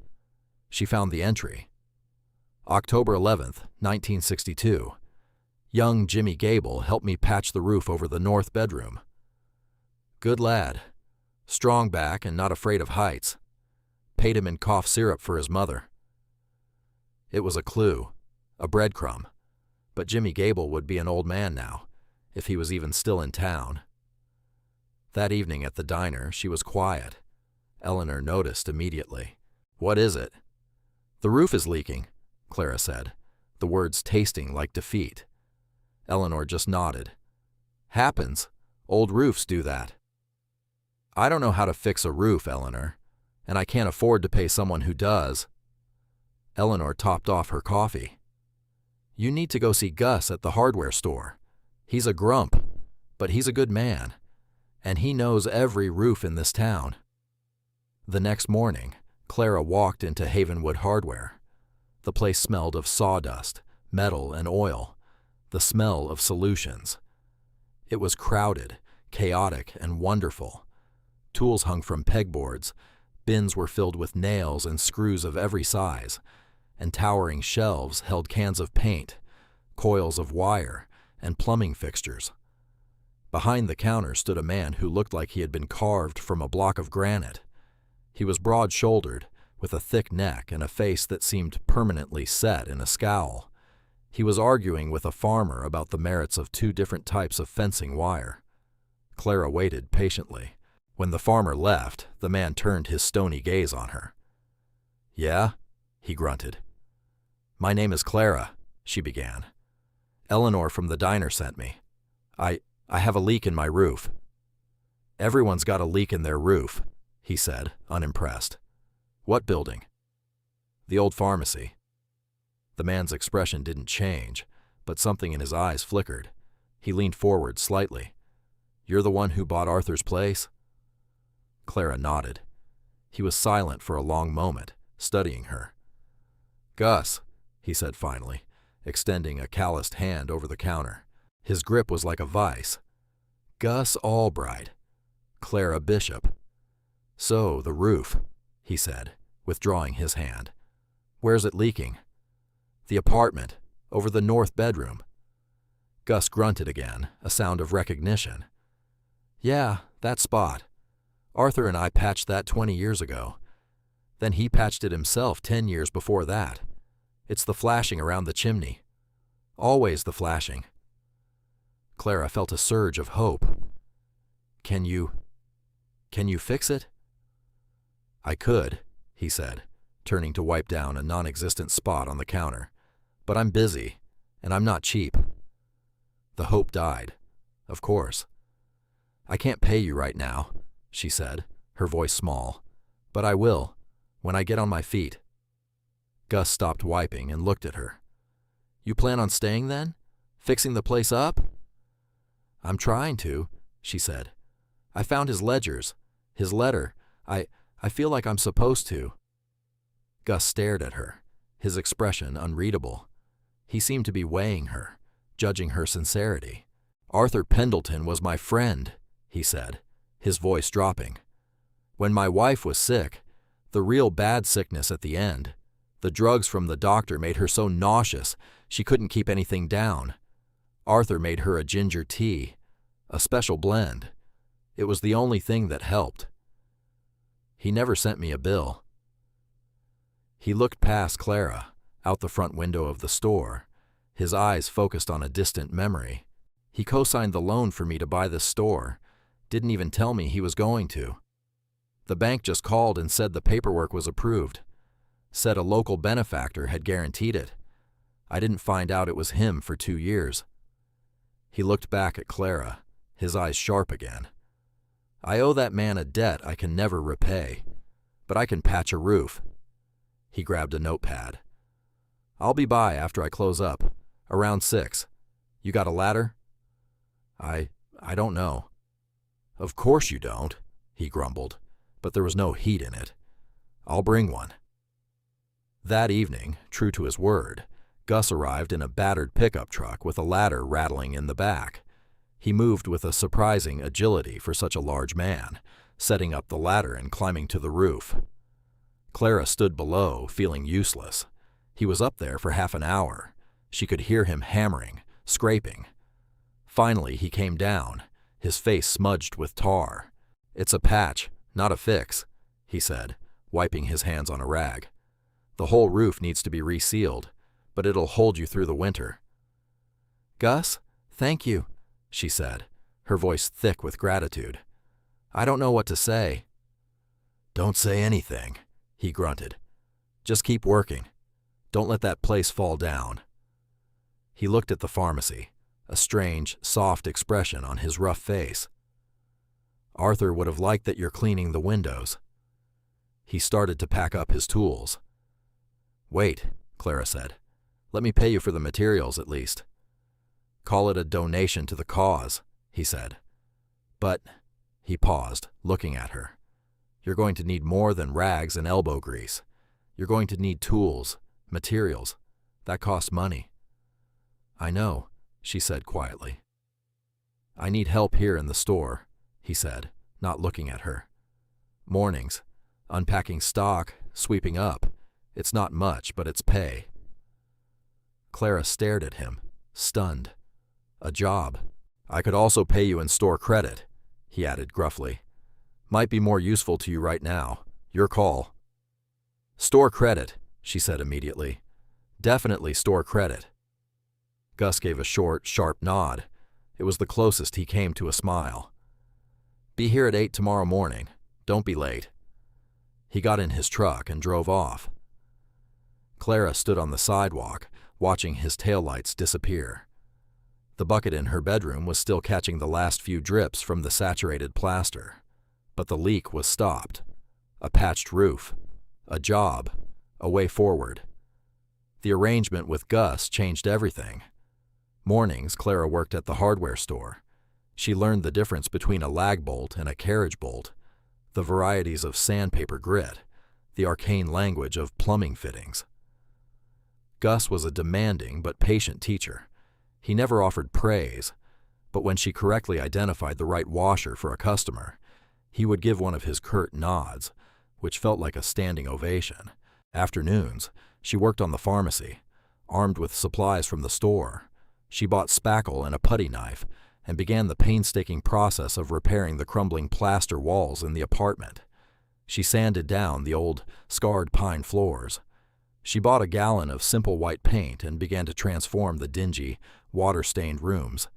She found the entry. October 11th, 1962. Young Jimmy Gable helped me patch the roof over the north bedroom. Good lad. Strong back and not afraid of heights. Paid him in cough syrup for his mother. It was a clue, a breadcrumb. But Jimmy Gable would be an old man now, if he was even still in town. That evening at the diner, she was quiet. Eleanor noticed immediately. "What is it?" "The roof is leaking," Clara said, the words tasting like defeat. Eleanor just nodded. "Happens. Old roofs do that." "I don't know how to fix a roof, Eleanor, and I can't afford to pay someone who does." Eleanor topped off her coffee. "You need to go see Gus at the hardware store. He's a grump, but he's a good man, and he knows every roof in this town." The next morning, Clara walked into Havenwood Hardware. The place smelled of sawdust, metal, and oil, the smell of solutions. It was crowded, chaotic, and wonderful. Tools hung from pegboards, bins were filled with nails and screws of every size, and towering shelves held cans of paint, coils of wire, and plumbing fixtures. Behind the counter stood a man who looked like he had been carved from a block of granite. He was broad-shouldered, with a thick neck and a face that seemed permanently set in a scowl. He was arguing with a farmer about the merits of two different types of fencing wire. Clara waited patiently. When the farmer left, the man turned his stony gaze on her. "Yeah?" he grunted. "My name is Clara," she began. "Eleanor from the diner sent me. I have a leak in my roof." "Everyone's got a leak in their roof," he said, unimpressed. "What building?" "The old pharmacy." The man's expression didn't change, but something in his eyes flickered. He leaned forward slightly. "You're the one who bought Arthur's place?" Clara nodded. He was silent for a long moment, studying her. "Gus," he said finally, extending a calloused hand over the counter. His grip was like a vice. "Gus Albright. Clara Bishop. So, the roof," he said, withdrawing his hand. "Where's it leaking?" "The apartment, over the north bedroom." Gus grunted again, a sound of recognition. "Yeah, that spot. Arthur and I patched that 20 years ago. Then he patched it himself 10 years before that. It's the flashing around the chimney. Always the flashing." Clara felt a surge of hope. Can you fix it?" "I could," he said, turning to wipe down a non-existent spot on the counter. "But I'm busy, and I'm not cheap." The hope died. Of course. "I can't pay you right now," she said, her voice small. "But I will, when I get on my feet." Gus stopped wiping and looked at her. "You plan on staying then? Fixing the place up?" "I'm trying to," she said. "I found his ledgers, his letter. I feel like I'm supposed to." Gus stared at her, his expression unreadable. He seemed to be weighing her, judging her sincerity. "Arthur Pendleton was my friend," he said, his voice dropping. "When my wife was sick, the real bad sickness at the end, the drugs from the doctor made her so nauseous she couldn't keep anything down. Arthur made her a ginger tea, a special blend. It was the only thing that helped. He never sent me a bill." He looked past Clara, out the front window of the store, his eyes focused on a distant memory. "He co-signed the loan for me to buy this store. Didn't even tell me he was going to. The bank just called and said the paperwork was approved. Said a local benefactor had guaranteed it. I didn't find out it was him for 2 years." He looked back at Clara, his eyes sharp again. "I owe that man a debt I can never repay, but I can patch a roof." He grabbed a notepad. "I'll be by after I close up, around 6. You got a ladder?" I don't know." "Of course you don't," he grumbled, but there was no heat in it. "I'll bring one." That evening, true to his word, Gus arrived in a battered pickup truck with a ladder rattling in the back. He moved with a surprising agility for such a large man, setting up the ladder and climbing to the roof. Clara stood below, feeling useless. He was up there for half an hour. She could hear him hammering, scraping. Finally, he came down, his face smudged with tar. "It's a patch, not a fix," he said, wiping his hands on a rag. "The whole roof needs to be resealed, but it'll hold you through the winter." "Gus, thank you," she said, her voice thick with gratitude. "I don't know what to say." "Don't say anything," he grunted. "Just keep working. Don't let that place fall down." He looked at the pharmacy, a strange, soft expression on his rough face. "Arthur would have liked that you're cleaning the windows." He started to pack up his tools. "Wait," Clara said. "Let me pay you for the materials at least." "Call it a donation to the cause," he said. "But," he paused, looking at her, "you're going to need more than rags and elbow grease. You're going to need tools, materials. That costs money." "I know," she said quietly. "I need help here in the store," he said, not looking at her. "Mornings, unpacking stock, sweeping up. It's not much, but it's pay." Clara stared at him, stunned. "A job. I could also pay you in store credit," he added gruffly. "Might be more useful to you right now. Your call." "Store credit," she said immediately. "Definitely store credit." Gus gave a short, sharp nod. It was the closest he came to a smile. "Be here at 8 tomorrow morning. Don't be late." He got in his truck and drove off. Clara stood on the sidewalk, watching his taillights disappear. The bucket in her bedroom was still catching the last few drips from the saturated plaster. But the leak was stopped. A patched roof. A job. A way forward. The arrangement with Gus changed everything. Mornings, Clara worked at the hardware store. She learned the difference between a lag bolt and a carriage bolt, the varieties of sandpaper grit, the arcane language of plumbing fittings. Gus was a demanding but patient teacher. He never offered praise, but when she correctly identified the right washer for a customer, he would give one of his curt nods, which felt like a standing ovation. Afternoons, she worked on the pharmacy, armed with supplies from the store. She bought spackle and a putty knife and began the painstaking process of repairing the crumbling plaster walls in the apartment. She sanded down the old, scarred pine floors. She bought a gallon of simple white paint and began to transform the dingy, water-stained rooms.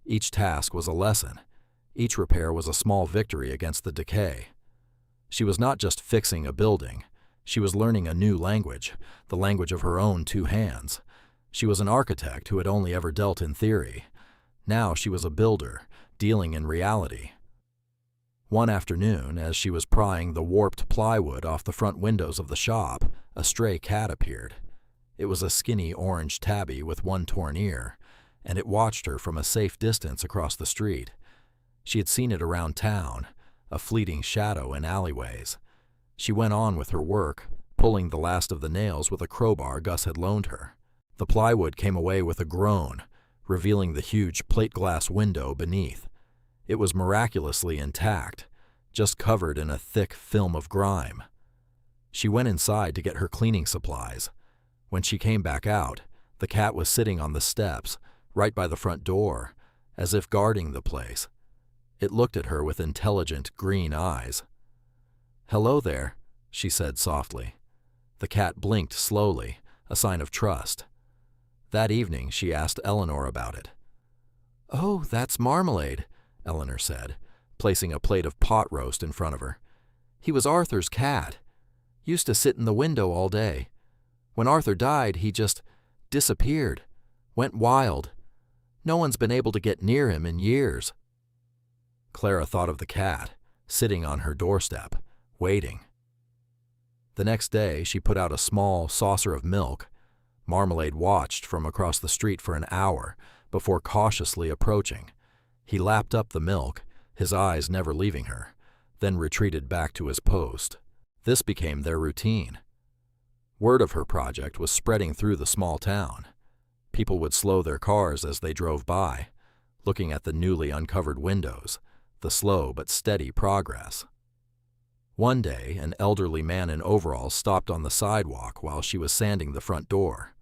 Each task was a lesson. Each repair was a small victory against the decay. She was not just fixing a building. She was learning a new language, the language of her own two hands. She was an architect who had only ever dealt in theory. Now she was a builder, dealing in reality. One afternoon, as she was prying the warped plywood off the front windows of the shop, a stray cat appeared. It was a skinny orange tabby with one torn ear, and it watched her from a safe distance across the street. She had seen it around town, a fleeting shadow in alleyways. She went on with her work, pulling the last of the nails with a crowbar Gus had loaned her. The plywood came away with a groan, revealing the huge plate glass window beneath. It was miraculously intact, just covered in a thick film of grime. She went inside to get her cleaning supplies. When she came back out, the cat was sitting on the steps, right by the front door, as if guarding the place. It looked at her with intelligent green eyes. "Hello there," she said softly. The cat blinked slowly, a sign of trust. That evening, she asked Eleanor about it. "Oh, that's Marmalade," Eleanor said, placing a plate of pot roast in front of her. "He was Arthur's cat. Used to sit in the window all day. When Arthur died, he just disappeared, went wild. No one's been able to get near him in years." Clara thought of the cat, sitting on her doorstep, waiting. The next day, she put out a small saucer of milk. Marmalade watched from across the street for an hour before cautiously approaching. He lapped up the milk, his eyes never leaving her, then retreated back to his post. This became their routine. Word of her project was spreading through the small town. People would slow their cars as they drove by, looking at the newly uncovered windows, the slow but steady progress. One day, an elderly man in overalls stopped on the sidewalk while she was sanding the front door.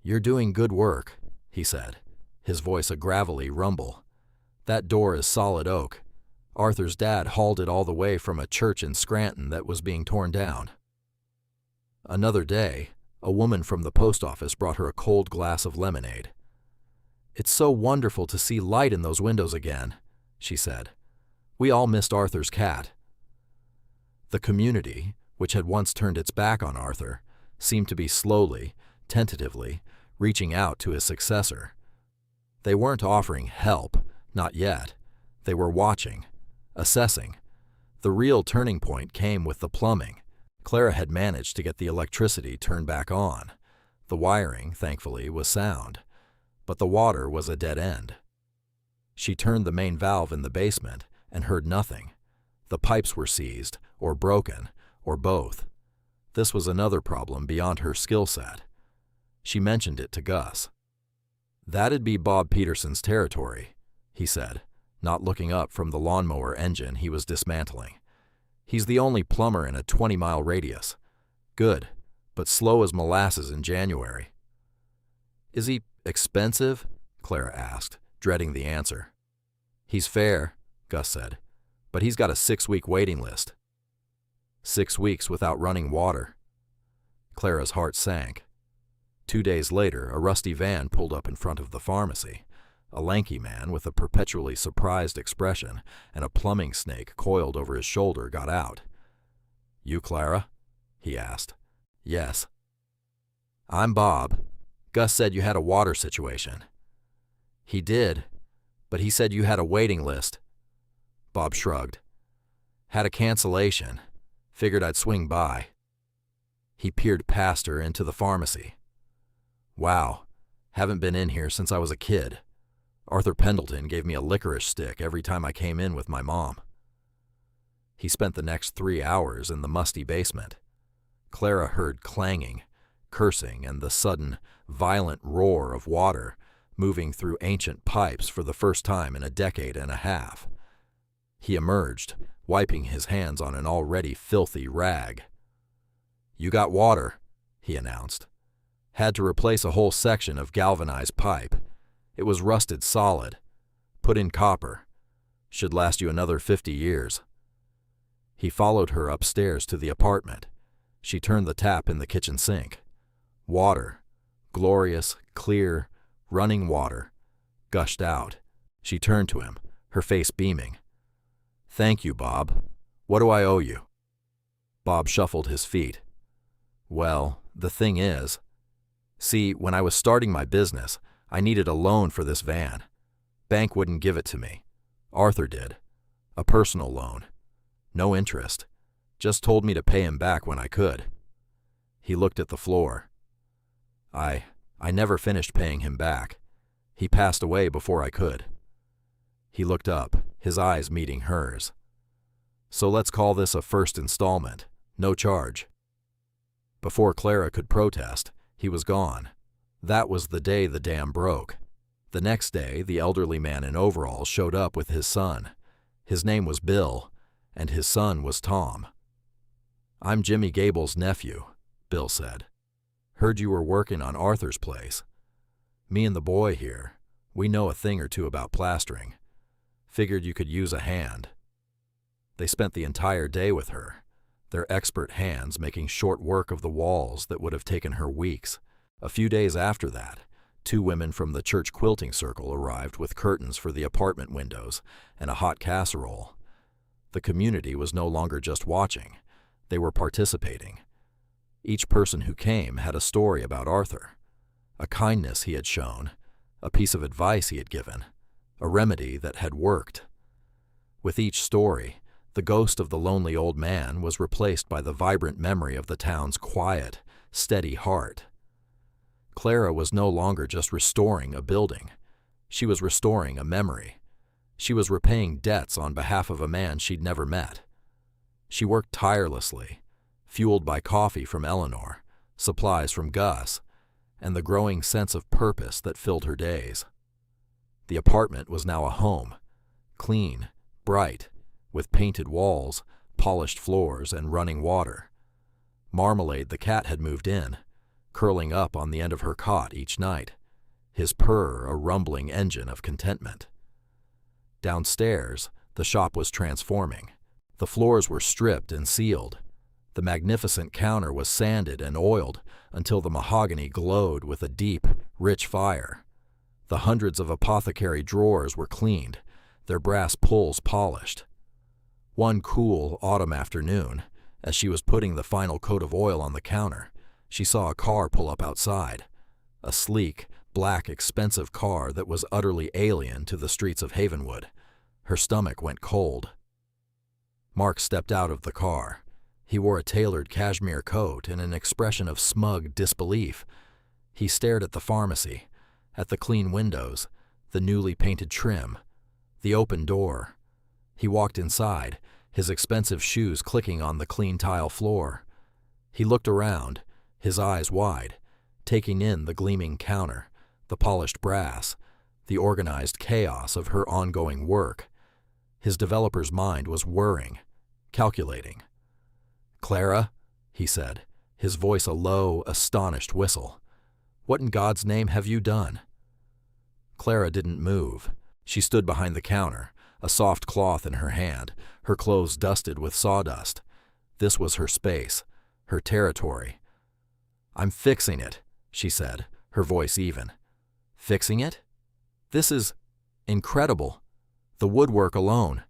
"You're doing good work," he said, his voice a gravelly rumble. "That door is solid oak. Arthur's dad hauled it all the way from a church in Scranton that was being torn down." Another day, a woman from the post office brought her a cold glass of lemonade. "It's so wonderful to see light in those windows again," she said. "We all missed Arthur's cat." The community, which had once turned its back on Arthur, seemed to be slowly, tentatively, reaching out to his successor. They weren't offering help, not yet. They were watching, assessing. The real turning point came with the plumbing. Clara had managed to get the electricity turned back on. The wiring, thankfully, was sound, but the water was a dead end. She turned the main valve in the basement and heard nothing. The pipes were seized, or broken, or both. This was another problem beyond her skill set. She mentioned it to Gus. "That'd be Bob Peterson's territory," he said, not looking up from the lawnmower engine he was dismantling. "He's the only plumber in a 20-mile radius. Good, but slow as molasses in January." "Is he expensive?" Clara asked, dreading the answer. "He's fair," Gus said, "but he's got a 6-week waiting list." 6 weeks without running water. Clara's heart sank. 2 days later, a rusty van pulled up in front of the pharmacy. A lanky man with a perpetually surprised expression and a plumbing snake coiled over his shoulder got out. "You Clara?" he asked. "Yes." "I'm Bob. Gus said you had a water situation." "He did, but he said you had a waiting list." Bob shrugged. "Had a cancellation. Figured I'd swing by." He peered past her into the pharmacy. "Wow, haven't been in here since I was a kid. Arthur Pendleton gave me a licorice stick every time I came in with my mom." He spent the next 3 hours in the musty basement. Clara heard clanging, cursing, and the sudden, violent roar of water moving through ancient pipes for the first time in a decade and a half. He emerged, wiping his hands on an already filthy rag. "You got water," he announced. "Had to replace a whole section of galvanized pipe. It was rusted solid. Put in copper. Should last you another 50 years. He followed her upstairs to the apartment. She turned the tap in the kitchen sink. Water, glorious, clear, running water, gushed out. She turned to him, her face beaming. "Thank you, Bob. What do I owe you?" Bob shuffled his feet. "Well, the thing is, see, when I was starting my business, I needed a loan for this van. Bank wouldn't give it to me. Arthur did. A personal loan. No interest. Just told me to pay him back when I could." He looked at the floor. I never finished paying him back. He passed away before I could." He looked up, his eyes meeting hers. "So let's call this a first installment. No charge." Before Clara could protest, he was gone. That was the day the dam broke. The next day, the elderly man in overalls showed up with his son. His name was Bill, and his son was Tom. "I'm Jimmy Gable's nephew," Bill said. "Heard you were working on Arthur's place. Me and the boy here, we know a thing or two about plastering. Figured you could use a hand." They spent the entire day with her, their expert hands making short work of the walls that would have taken her weeks. A few days after that, 2 women from the church quilting circle arrived with curtains for the apartment windows and a hot casserole. The community was no longer just watching. They were participating. Each person who came had a story about Arthur, a kindness he had shown, a piece of advice he had given, a remedy that had worked. With each story, the ghost of the lonely old man was replaced by the vibrant memory of the town's quiet, steady heart. Clara was no longer just restoring a building. She was restoring a memory. She was repaying debts on behalf of a man she'd never met. She worked tirelessly, fueled by coffee from Eleanor, supplies from Gus, and the growing sense of purpose that filled her days. The apartment was now a home. Clean, bright, with painted walls, polished floors, and running water. Marmalade the cat had moved in, curling up on the end of her cot each night, his purr a rumbling engine of contentment. Downstairs, the shop was transforming. The floors were stripped and sealed. The magnificent counter was sanded and oiled until the mahogany glowed with a deep, rich fire. The hundreds of apothecary drawers were cleaned, their brass pulls polished. One cool autumn afternoon, as she was putting the final coat of oil on the counter, she saw a car pull up outside. A sleek, black, expensive car that was utterly alien to the streets of Havenwood. Her stomach went cold. Mark stepped out of the car. He wore a tailored cashmere coat and an expression of smug disbelief. He stared at the pharmacy, at the clean windows, the newly painted trim, the open door. He walked inside, his expensive shoes clicking on the clean tile floor. He looked around, his eyes wide, taking in the gleaming counter, the polished brass, the organized chaos of her ongoing work. His developer's mind was whirring, calculating. "Clara," he said, his voice a low, astonished whistle. "What in God's name have you done?" Clara didn't move. She stood behind the counter, a soft cloth in her hand, her clothes dusted with sawdust. This was her space, her territory. "I'm fixing it," she said, her voice even. "Fixing it? This is incredible. The woodwork alone.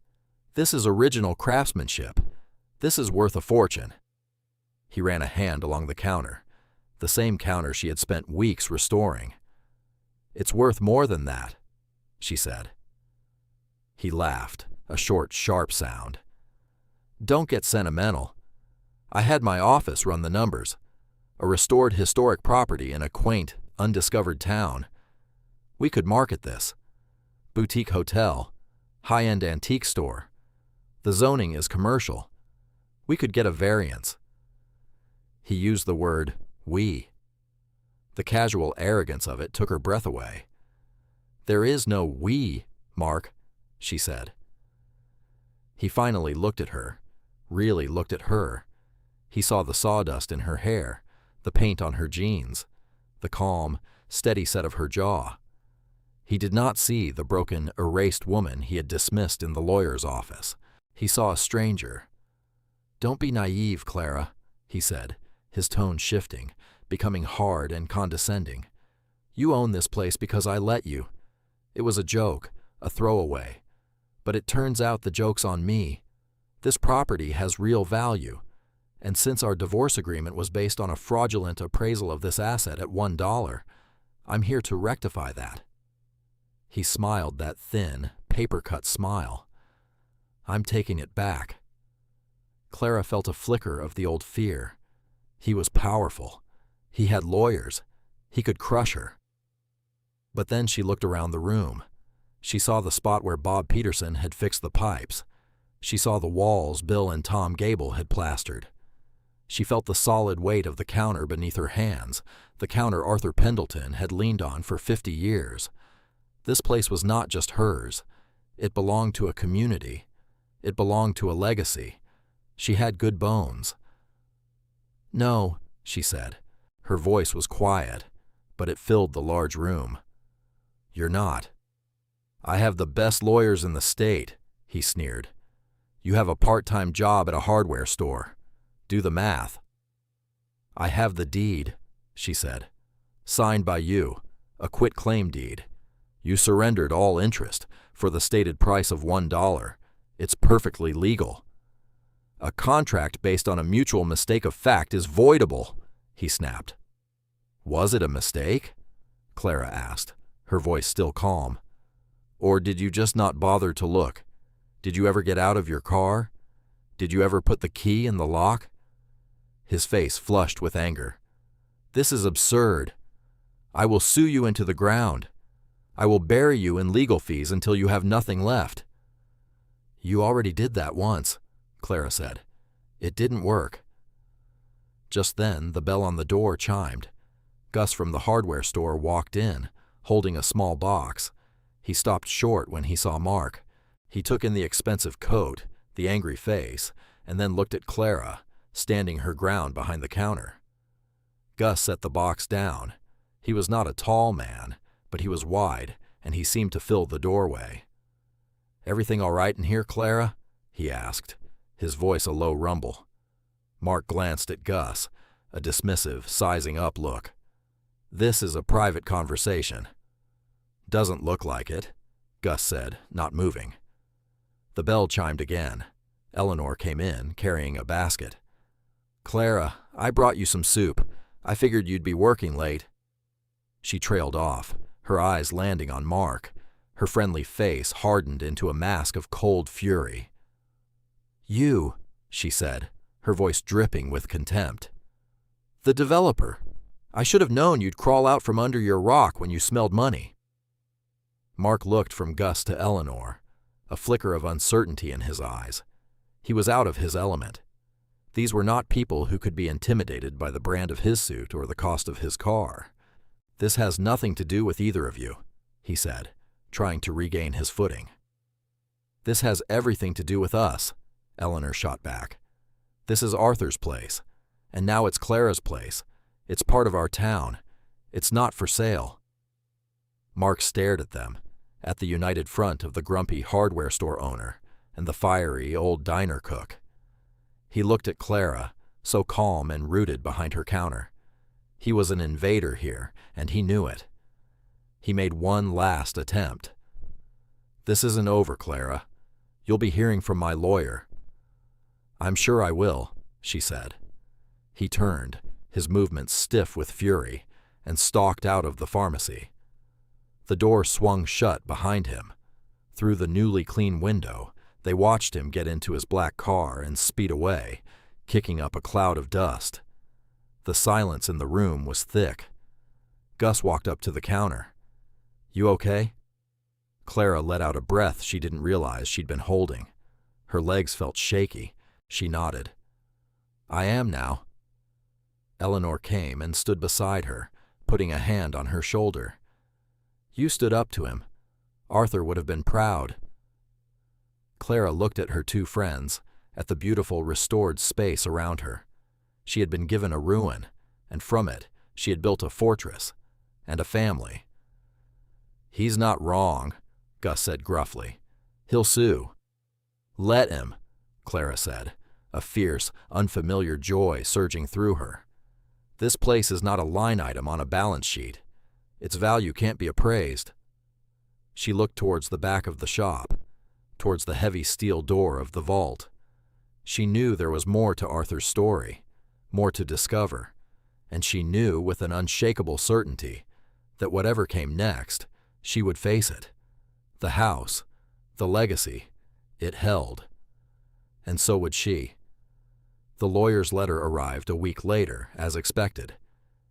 This is original craftsmanship. This is worth a fortune." He ran a hand along the counter, the same counter she had spent weeks restoring. "It's worth more than that," she said. He laughed, a short, sharp sound. "Don't get sentimental. I had my office run the numbers. A restored historic property in a quaint, undiscovered town. We could market this. Boutique hotel, high-end antique store. The zoning is commercial. We could get a variance." He used the word "we." The casual arrogance of it took her breath away. "There is no we, Mark," she said. He finally looked at her, really looked at her. He saw the sawdust in her hair, the paint on her jeans, the calm, steady set of her jaw. He did not see the broken, erased woman he had dismissed in the lawyer's office. He saw a stranger. "Don't be naive, Clara," he said, his tone shifting, becoming hard and condescending. "You own this place because I let you. It was a joke, a throwaway. But it turns out the joke's on me. This property has real value. And since our divorce agreement was based on a fraudulent appraisal of this asset at $1, I'm here to rectify that." He smiled that thin, paper-cut smile. "I'm taking it back." Clara felt a flicker of the old fear. He was powerful. He had lawyers. He could crush her. But then she looked around the room. She saw the spot where Bob Peterson had fixed the pipes. She saw the walls Bill and Tom Gable had plastered. She felt the solid weight of the counter beneath her hands, the counter Arthur Pendleton had leaned on for 50 years. This place was not just hers. It belonged to a community. It belonged to a legacy. She had good bones. "No," she said. Her voice was quiet, but it filled the large room. "You're not." "I have the best lawyers in the state," he sneered. "You have a part-time job at a hardware store. Do the math." "I have the deed," she said. "Signed by you, a quit-claim deed. You surrendered all interest for the stated price of $1. It's perfectly legal." "A contract based on a mutual mistake of fact is voidable," he snapped. "Was it a mistake?" Clara asked, her voice still calm. "Or did you just not bother to look? Did you ever get out of your car? Did you ever put the key in the lock?" His face flushed with anger. "This is absurd. I will sue you into the ground. I will bury you in legal fees until you have nothing left." "You already did that once," Clara said. "It didn't work." Just then, the bell on the door chimed. Gus from the hardware store walked in, holding a small box. He stopped short when he saw Mark. He took in the expensive coat, the angry face, and then looked at Clara, standing her ground behind the counter. Gus set the box down. He was not a tall man, but he was wide, and he seemed to fill the doorway. "Everything all right in here, Clara?" he asked, his voice a low rumble. Mark glanced at Gus, a dismissive, sizing-up look. "This is a private conversation." "Doesn't look like it," Gus said, not moving. The bell chimed again. Eleanor came in, carrying a basket. "Clara, I brought you some soup. I figured you'd be working late." She trailed off, her eyes landing on Mark. Her friendly face hardened into a mask of cold fury. "You," she said, her voice dripping with contempt. "The developer. I should have known you'd crawl out from under your rock when you smelled money." Mark looked from Gus to Eleanor, a flicker of uncertainty in his eyes. He was out of his element. These were not people who could be intimidated by the brand of his suit or the cost of his car. "This has nothing to do with either of you," he said, trying to regain his footing. "This has everything to do with us," Eleanor shot back. "This is Arthur's place, and now it's Clara's place. It's part of our town. It's not for sale." Mark stared at them, at the united front of the grumpy hardware store owner and the fiery old diner cook. He looked at Clara, so calm and rooted behind her counter. He was an invader here, and he knew it. He made one last attempt. "This isn't over, Clara. You'll be hearing from my lawyer." "I'm sure I will," she said. He turned, his movements stiff with fury, and stalked out of the pharmacy. The door swung shut behind him. Through the newly clean window, they watched him get into his black car and speed away, kicking up a cloud of dust. The silence in the room was thick. Gus walked up to the counter. "You okay?" Clara let out a breath she didn't realize she'd been holding. Her legs felt shaky. She nodded. "I am now." Eleanor came and stood beside her, putting a hand on her shoulder. "You stood up to him. Arthur would have been proud." Clara looked at her two friends, at the beautiful restored space around her. She had been given a ruin, and from it she had built a fortress and a family. "He's not wrong," Gus said gruffly. "He'll sue." "Let him," Clara said, a fierce, unfamiliar joy surging through her. "This place is not a line item on a balance sheet. Its value can't be appraised." She looked towards the back of the shop, towards the heavy steel door of the vault. She knew there was more to Arthur's story, more to discover, and she knew with an unshakable certainty that whatever came next, she would face it. The house, the legacy, it held. And so would she. The lawyer's letter arrived a week later, as expected.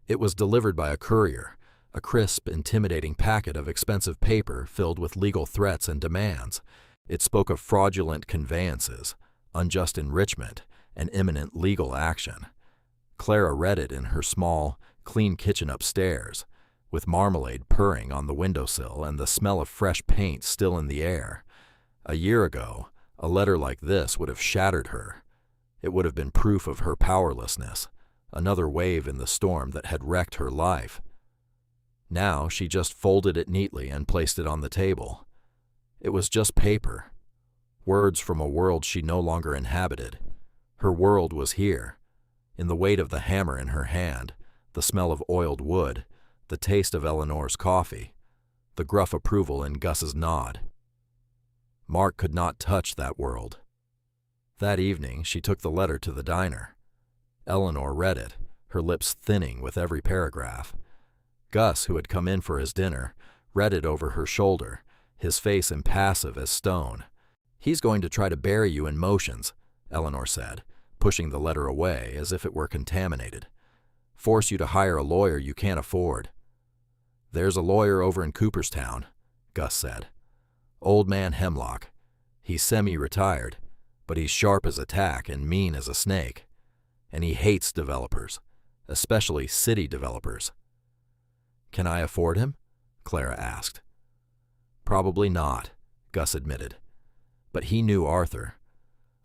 It was delivered by a courier, a crisp, intimidating packet of expensive paper filled with legal threats and demands. It spoke of fraudulent conveyances, unjust enrichment, and imminent legal action. Clara read it in her small, clean kitchen upstairs, with marmalade purring on the windowsill and the smell of fresh paint still in the air. A year ago, a letter like this would have shattered her. It would have been proof of her powerlessness, another wave in the storm that had wrecked her life. Now she just folded it neatly and placed it on the table. It was just paper, words from a world she no longer inhabited. Her world was here, in the weight of the hammer in her hand, the smell of oiled wood, the taste of Eleanor's coffee, the gruff approval in Gus's nod. Mark could not touch that world. That evening, she took the letter to the diner. Eleanor read it, her lips thinning with every paragraph. Gus, who had come in for his dinner, read it over her shoulder, his face impassive as stone. "He's going to try to bury you in motions," Eleanor said, pushing the letter away as if it were contaminated. "Force you to hire a lawyer you can't afford." "There's a lawyer over in Cooperstown," Gus said. "Old man Hemlock. He's semi-retired, but he's sharp as a tack and mean as a snake. And he hates developers, especially city developers." "Can I afford him?" Clara asked. Probably not, Gus admitted. But he knew Arthur.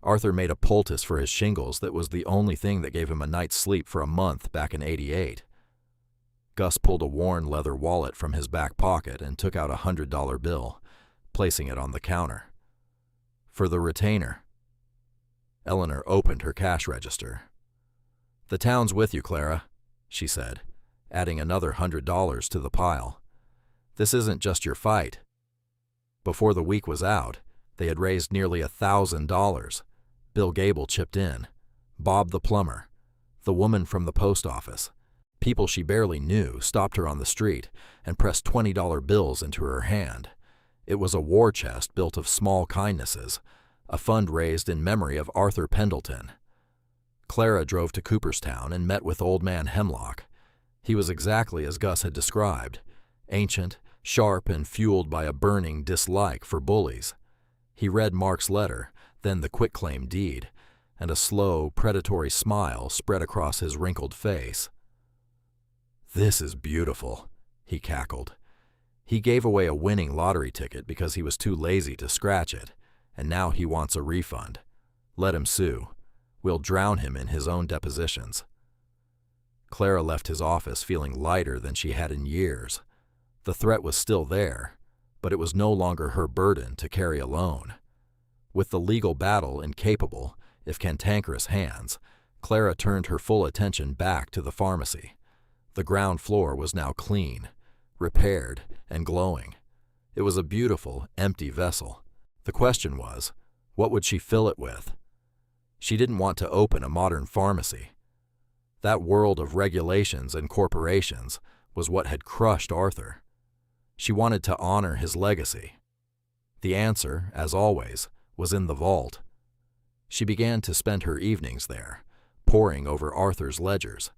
Arthur made a poultice for his shingles that was the only thing that gave him a night's sleep for a month back in '88. Gus pulled a worn leather wallet from his back pocket and took out a $100 bill, placing it on the counter. For the retainer. Eleanor opened her cash register. "The town's with you, Clara," she said, adding another $100 to the pile. "This isn't just your fight." Before the week was out, they had raised nearly $1,000. Bill Gable chipped in, Bob the plumber, the woman from the post office. People she barely knew stopped her on the street and pressed $20 bills into her hand. It was a war chest built of small kindnesses, a fund raised in memory of Arthur Pendleton. Clara drove to Cooperstown and met with Old Man Hemlock. He was exactly as Gus had described, ancient, sharp, and fueled by a burning dislike for bullies. He read Mark's letter, then the quitclaim deed, and a slow, predatory smile spread across his wrinkled face. "This is beautiful," he cackled. He gave away a winning lottery ticket because he was too lazy to scratch it, and now he wants a refund. Let him sue. We'll drown him in his own depositions. Clara left his office feeling lighter than she had in years. The threat was still there, but it was no longer her burden to carry alone. With the legal battle in capable, if cantankerous hands, Clara turned her full attention back to the pharmacy. The ground floor was now clean, repaired, and glowing. It was a beautiful, empty vessel. The question was, what would she fill it with? She didn't want to open a modern pharmacy. That world of regulations and corporations was what had crushed Arthur. She wanted to honor his legacy. The answer, as always, was in the vault. She began to spend her evenings there, poring over Arthur's ledgers,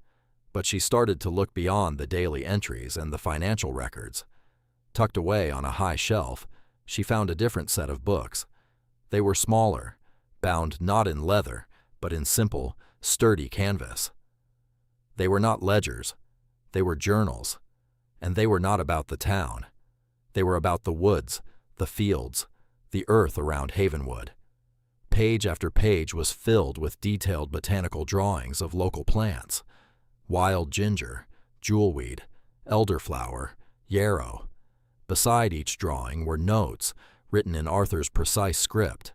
but she started to look beyond the daily entries and the financial records. Tucked away on a high shelf, she found a different set of books. They were smaller, bound not in leather, but in simple, sturdy canvas. They were not ledgers, they were journals, and they were not about the town. They were about the woods, the fields, the earth around Havenwood. Page after page was filled with detailed botanical drawings of local plants: wild ginger, jewelweed, elderflower, yarrow. Beside each drawing were notes written in Arthur's precise script,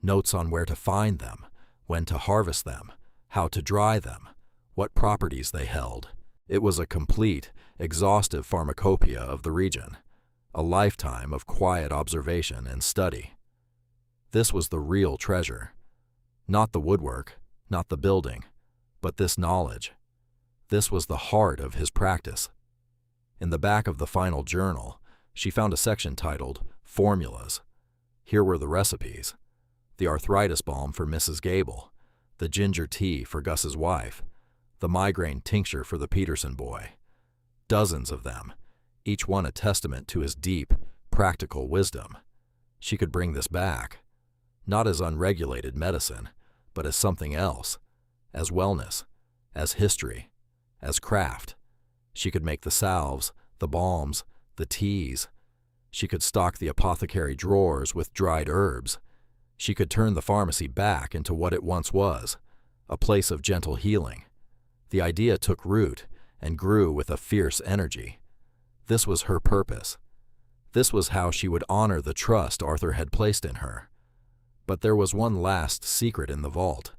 notes on where to find them, when to harvest them, how to dry them, what properties they held. It was a complete, exhaustive pharmacopoeia of the region, a lifetime of quiet observation and study. This was the real treasure. Not the woodwork, not the building, but this knowledge. This was the heart of his practice. In the back of the final journal, she found a section titled Formulas. Here were the recipes: the arthritis balm for Mrs. Gable, the ginger tea for Gus's wife, the migraine tincture for the Peterson boy. Dozens of them, each one a testament to his deep, practical wisdom. She could bring this back, not as unregulated medicine, but as something else, as wellness, as history, as craft. She could make the salves, the balms, the teas. She could stock the apothecary drawers with dried herbs. She could turn the pharmacy back into what it once was, a place of gentle healing. The idea took root and grew with a fierce energy. This was her purpose. This was how she would honor the trust Arthur had placed in her. But there was one last secret in the vault.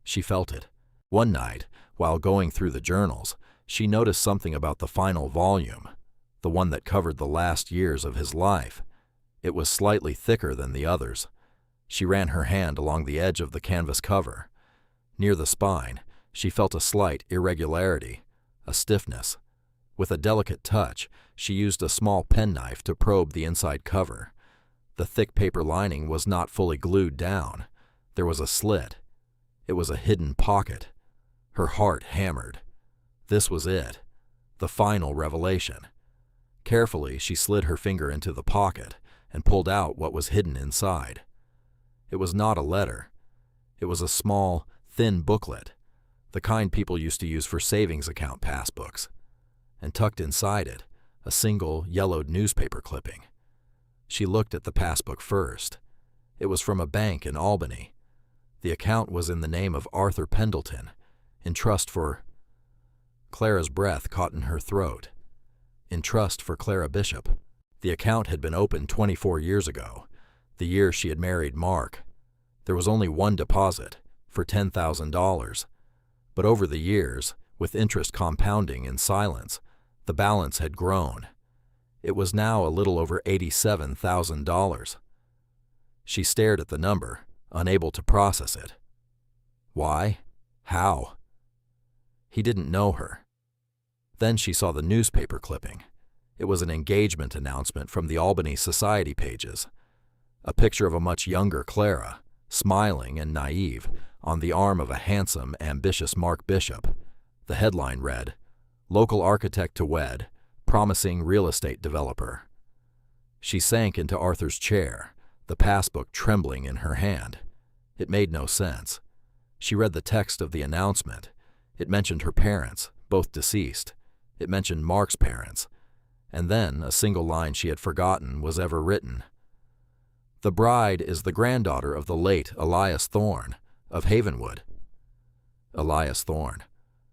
She felt it. One night, while going through the journals, she noticed something about the final volume, the one that covered the last years of his life. It was slightly thicker than the others. She ran her hand along the edge of the canvas cover. Near the spine, she felt a slight irregularity, a stiffness. With a delicate touch, she used a small penknife to probe the inside cover. The thick paper lining was not fully glued down. There was a slit. It was a hidden pocket. Her heart hammered. This was it, the final revelation. Carefully, she slid her finger into the pocket and pulled out what was hidden inside. It was not a letter. It was a small, thin booklet, the kind people used to use for savings account passbooks. And tucked inside it, a single, yellowed newspaper clipping. She looked at the passbook first. It was from a bank in Albany. The account was in the name of Arthur Pendleton, in trust for— Clara's breath caught in her throat. In trust for Clara Bishop. The account had been opened 24 years ago, the year she had married Mark. There was only one deposit, for $10,000. But over the years, with interest compounding in silence, the balance had grown. It was now a little over $87,000. She stared at the number, unable to process it. Why? How? He didn't know her. Then she saw the newspaper clipping. It was an engagement announcement from the Albany Society pages. A picture of a much younger Clara, smiling and naive, on the arm of a handsome, ambitious Mark Bishop. The headline read, "Local architect to wed, promising real estate developer." She sank into Arthur's chair, the passbook trembling in her hand. It made no sense. She read the text of the announcement. It mentioned her parents, both deceased. It mentioned Mark's parents. And then a single line she had forgotten was ever written. The bride is the granddaughter of the late Elias Thorne, of Havenwood. Elias Thorne,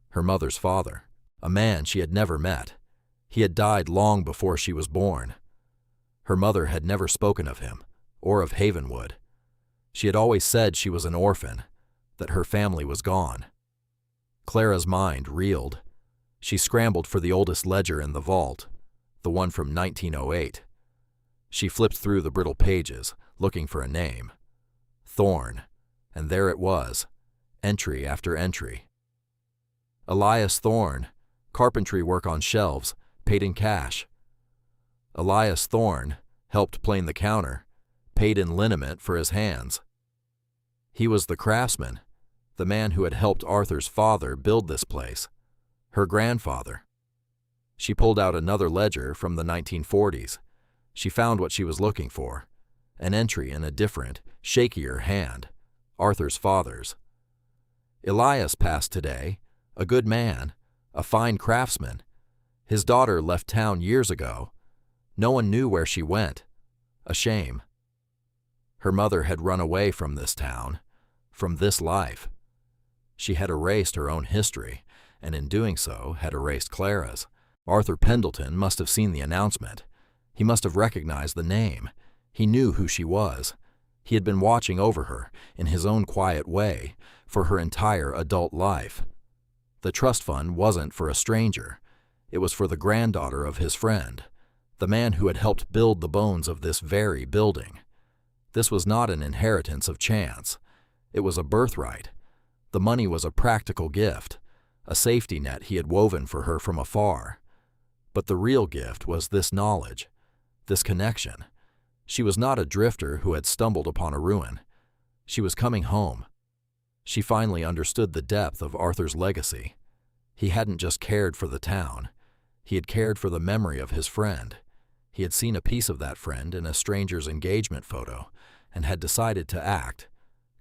her mother's father, a man she had never met. He had died long before she was born. Her mother had never spoken of him, or of Havenwood. She had always said she was an orphan, that her family was gone. Clara's mind reeled. She scrambled for the oldest ledger in the vault, the one from 1908. She flipped through the brittle pages, looking for a name. Thorne, and there it was, entry after entry. Elias Thorne, carpentry work on shelves, paid in cash. Elias Thorne, helped plane the counter, paid in liniment for his hands. He was the craftsman, the man who had helped Arthur's father build this place, her grandfather. She pulled out another ledger from the 1940s. She found what she was looking for, an entry in a different, shakier hand, Arthur's father's. Elias passed today, a good man, a fine craftsman. His daughter left town years ago. No one knew where she went. A shame. Her mother had run away from this town, from this life. She had erased her own history, and in doing so had erased Clara's. Arthur Pendleton must have seen the announcement. He must have recognized the name. He knew who she was. He had been watching over her, in his own quiet way, for her entire adult life. The trust fund wasn't for a stranger. It was for the granddaughter of his friend, the man who had helped build the bones of this very building. This was not an inheritance of chance. It was a birthright. The money was a practical gift, a safety net he had woven for her from afar. But the real gift was this knowledge, this connection. She was not a drifter who had stumbled upon a ruin. She was coming home. She finally understood the depth of Arthur's legacy. He hadn't just cared for the town. He had cared for the memory of his friend. He had seen a piece of that friend in a stranger's engagement photo and had decided to act,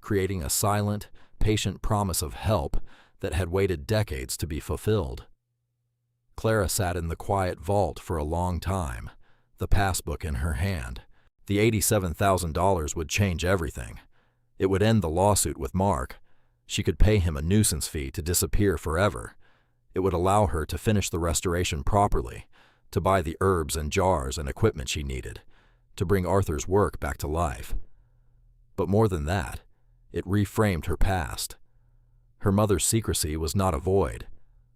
creating a silent, patient promise of help that had waited decades to be fulfilled. Clara sat in the quiet vault for a long time, the passbook in her hand. The $87,000 would change everything. It would end the lawsuit with Mark. She could pay him a nuisance fee to disappear forever. It would allow her to finish the restoration properly, to buy the herbs and jars and equipment she needed, to bring Arthur's work back to life. But more than that, it reframed her past. Her mother's secrecy was not a void,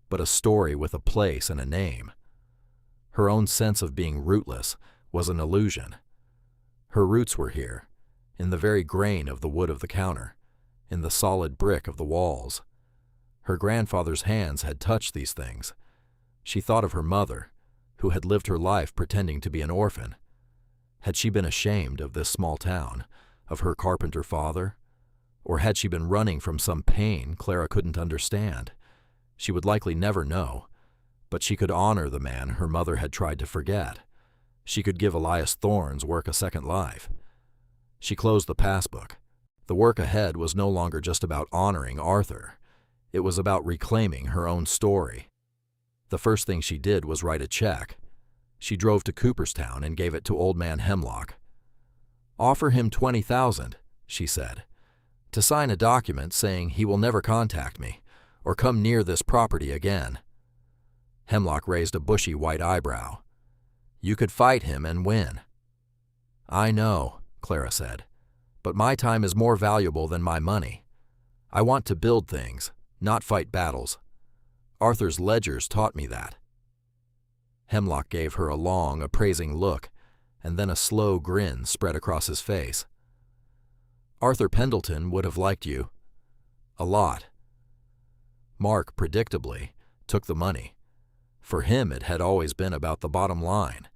but a story with a place and a name. Her own sense of being rootless was an illusion. Her roots were here, in the very grain of the wood of the counter, in the solid brick of the walls. Her grandfather's hands had touched these things. She thought of her mother, who had lived her life pretending to be an orphan. Had she been ashamed of this small town, of her carpenter father? Or had she been running from some pain Clara couldn't understand? She would likely never know, but she could honor the man her mother had tried to forget. She could give Elias Thorne's work a second life. She closed the passbook. The work ahead was no longer just about honoring Arthur. It was about reclaiming her own story. The first thing she did was write a check. She drove to Cooperstown and gave it to Old Man Hemlock, Offer him 20,000, she said, to sign a document saying he will never contact me or come near this property again. Hemlock raised a bushy white eyebrow. You could fight him and win. I know, Clara said, but my time is more valuable than my money. I want to build things, not fight battles. Arthur's ledgers taught me that. Hemlock gave her a long, appraising look, and then a slow grin spread across his face. Arthur Pendleton would have liked you. A lot. Mark, predictably, took the money. For him, it had always been about the bottom line.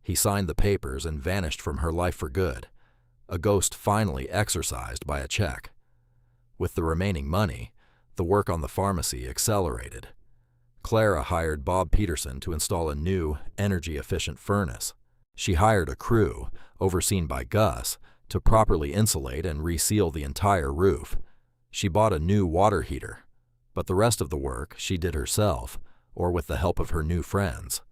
He signed the papers and vanished from her life for good, a ghost finally exorcised by a check. With the remaining money, the work on the pharmacy accelerated. Clara hired Bob Peterson to install a new, energy-efficient furnace. She hired a crew, overseen by Gus, to properly insulate and reseal the entire roof. She bought a new water heater, but the rest of the work she did herself, or with the help of her new friends.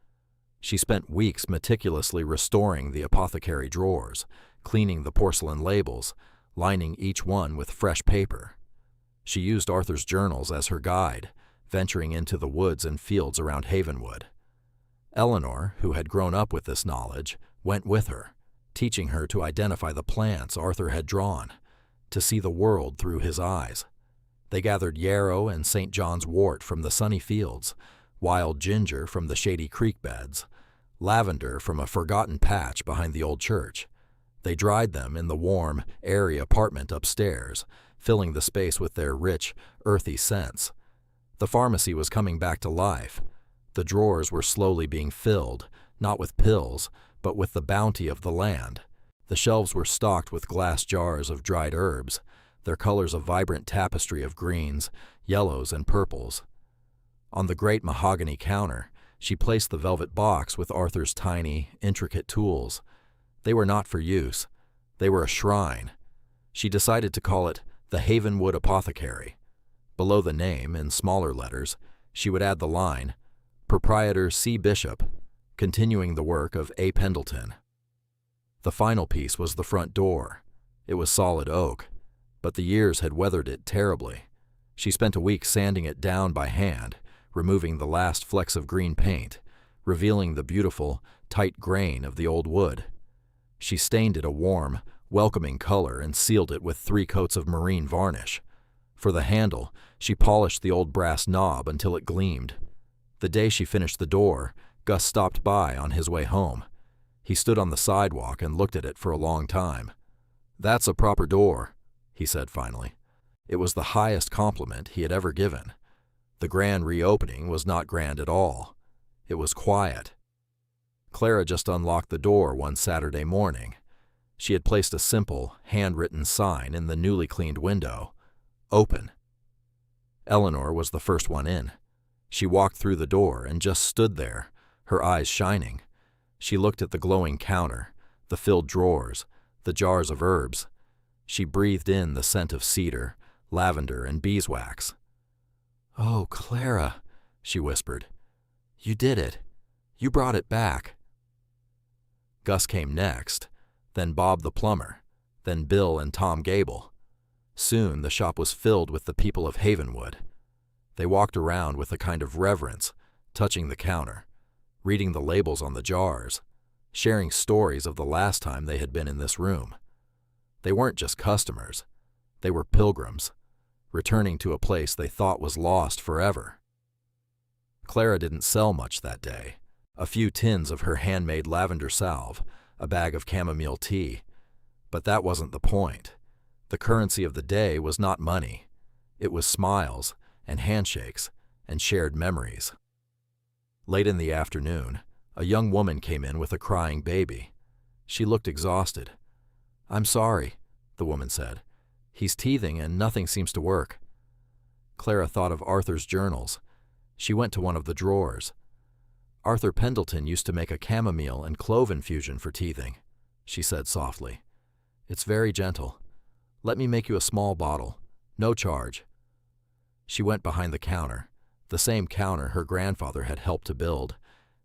She spent weeks meticulously restoring the apothecary drawers, cleaning the porcelain labels, lining each one with fresh paper. She used Arthur's journals as her guide, venturing into the woods and fields around Havenwood. Eleanor, who had grown up with this knowledge, went with her, teaching her to identify the plants Arthur had drawn, to see the world through his eyes. They gathered yarrow and St. John's wort from the sunny fields, wild ginger from the shady creek beds, lavender from a forgotten patch behind the old church. They dried them in the warm, airy apartment upstairs, filling the space with their rich, earthy scents. The pharmacy was coming back to life. The drawers were slowly being filled, not with pills, but with the bounty of the land. The shelves were stocked with glass jars of dried herbs, their colors a vibrant tapestry of greens, yellows, and purples. On the great mahogany counter, she placed the velvet box with Arthur's tiny, intricate tools. They were not for use. They were a shrine. She decided to call it the Havenwood Apothecary. Below the name, in smaller letters, she would add the line, Proprietor C. Bishop, continuing the work of A. Pendleton. The final piece was the front door. It was solid oak, but the years had weathered it terribly. She spent a week sanding it down by hand, removing the last flecks of green paint, revealing the beautiful, tight grain of the old wood. She stained it a warm, welcoming color and sealed it with 3 coats of marine varnish. For the handle, she polished the old brass knob until it gleamed. The day she finished the door, Gus stopped by on his way home. He stood on the sidewalk and looked at it for a long time. "That's a proper door," he said finally. It was the highest compliment he had ever given. The grand reopening was not grand at all. It was quiet. Clara just unlocked the door one Saturday morning. She had placed a simple, handwritten sign in the newly cleaned window. Open. Eleanor was the first one in. She walked through the door and just stood there, her eyes shining. She looked at the glowing counter, the filled drawers, the jars of herbs. She breathed in the scent of cedar, lavender, and beeswax. "Oh, Clara," she whispered. "You did it. You brought it back." Gus came next, then Bob the plumber, then Bill and Tom Gable. Soon the shop was filled with the people of Havenwood. They walked around with a kind of reverence, touching the counter, reading the labels on the jars, sharing stories of the last time they had been in this room. They weren't just customers. They were pilgrims, returning to a place they thought was lost forever. Clara didn't sell much that day. A few tins of her handmade lavender salve, a bag of chamomile tea. But that wasn't the point. The currency of the day was not money. It was smiles and handshakes and shared memories. Late in the afternoon, a young woman came in with a crying baby. She looked exhausted. "I'm sorry," the woman said. "He's teething and nothing seems to work." Clara thought of Arthur's journals. She went to one of the drawers. "Arthur Pendleton used to make a chamomile and clove infusion for teething," she said softly. "It's very gentle. Let me make you a small bottle. No charge." She went behind the counter, the same counter her grandfather had helped to build,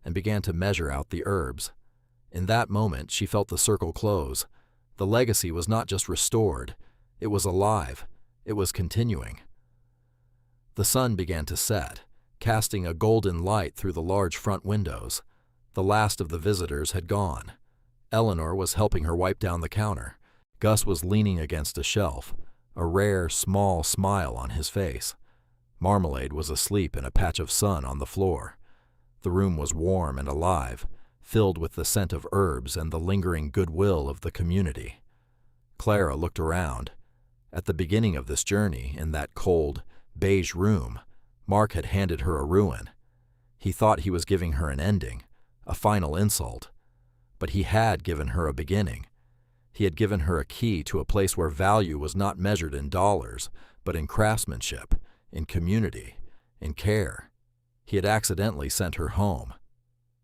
and began to measure out the herbs. In that moment she felt the circle close. The legacy was not just restored, it was alive, it was continuing. The sun began to set, casting a golden light through the large front windows. The last of the visitors had gone. Eleanor was helping her wipe down the counter. Gus was leaning against a shelf, a rare, small smile on his face. Marmalade was asleep in a patch of sun on the floor. The room was warm and alive, filled with the scent of herbs and the lingering goodwill of the community. Clara looked around. At the beginning of this journey, in that cold, beige room, Mark had handed her a ruin. He thought he was giving her an ending, a final insult. But he had given her a beginning. He had given her a key to a place where value was not measured in dollars, but in craftsmanship, in community, in care. He had accidentally sent her home.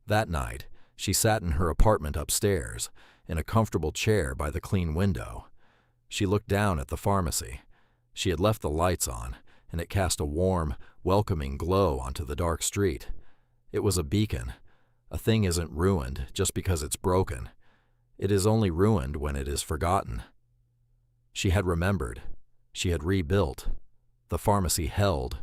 That night, she sat in her apartment upstairs, in a comfortable chair by the clean window. She looked down at the pharmacy. She had left the lights on, and it cast a warm, welcoming glow onto the dark street. It was a beacon. A thing isn't ruined just because it's broken. It is only ruined when it is forgotten. She had remembered. She had rebuilt. The pharmacy held.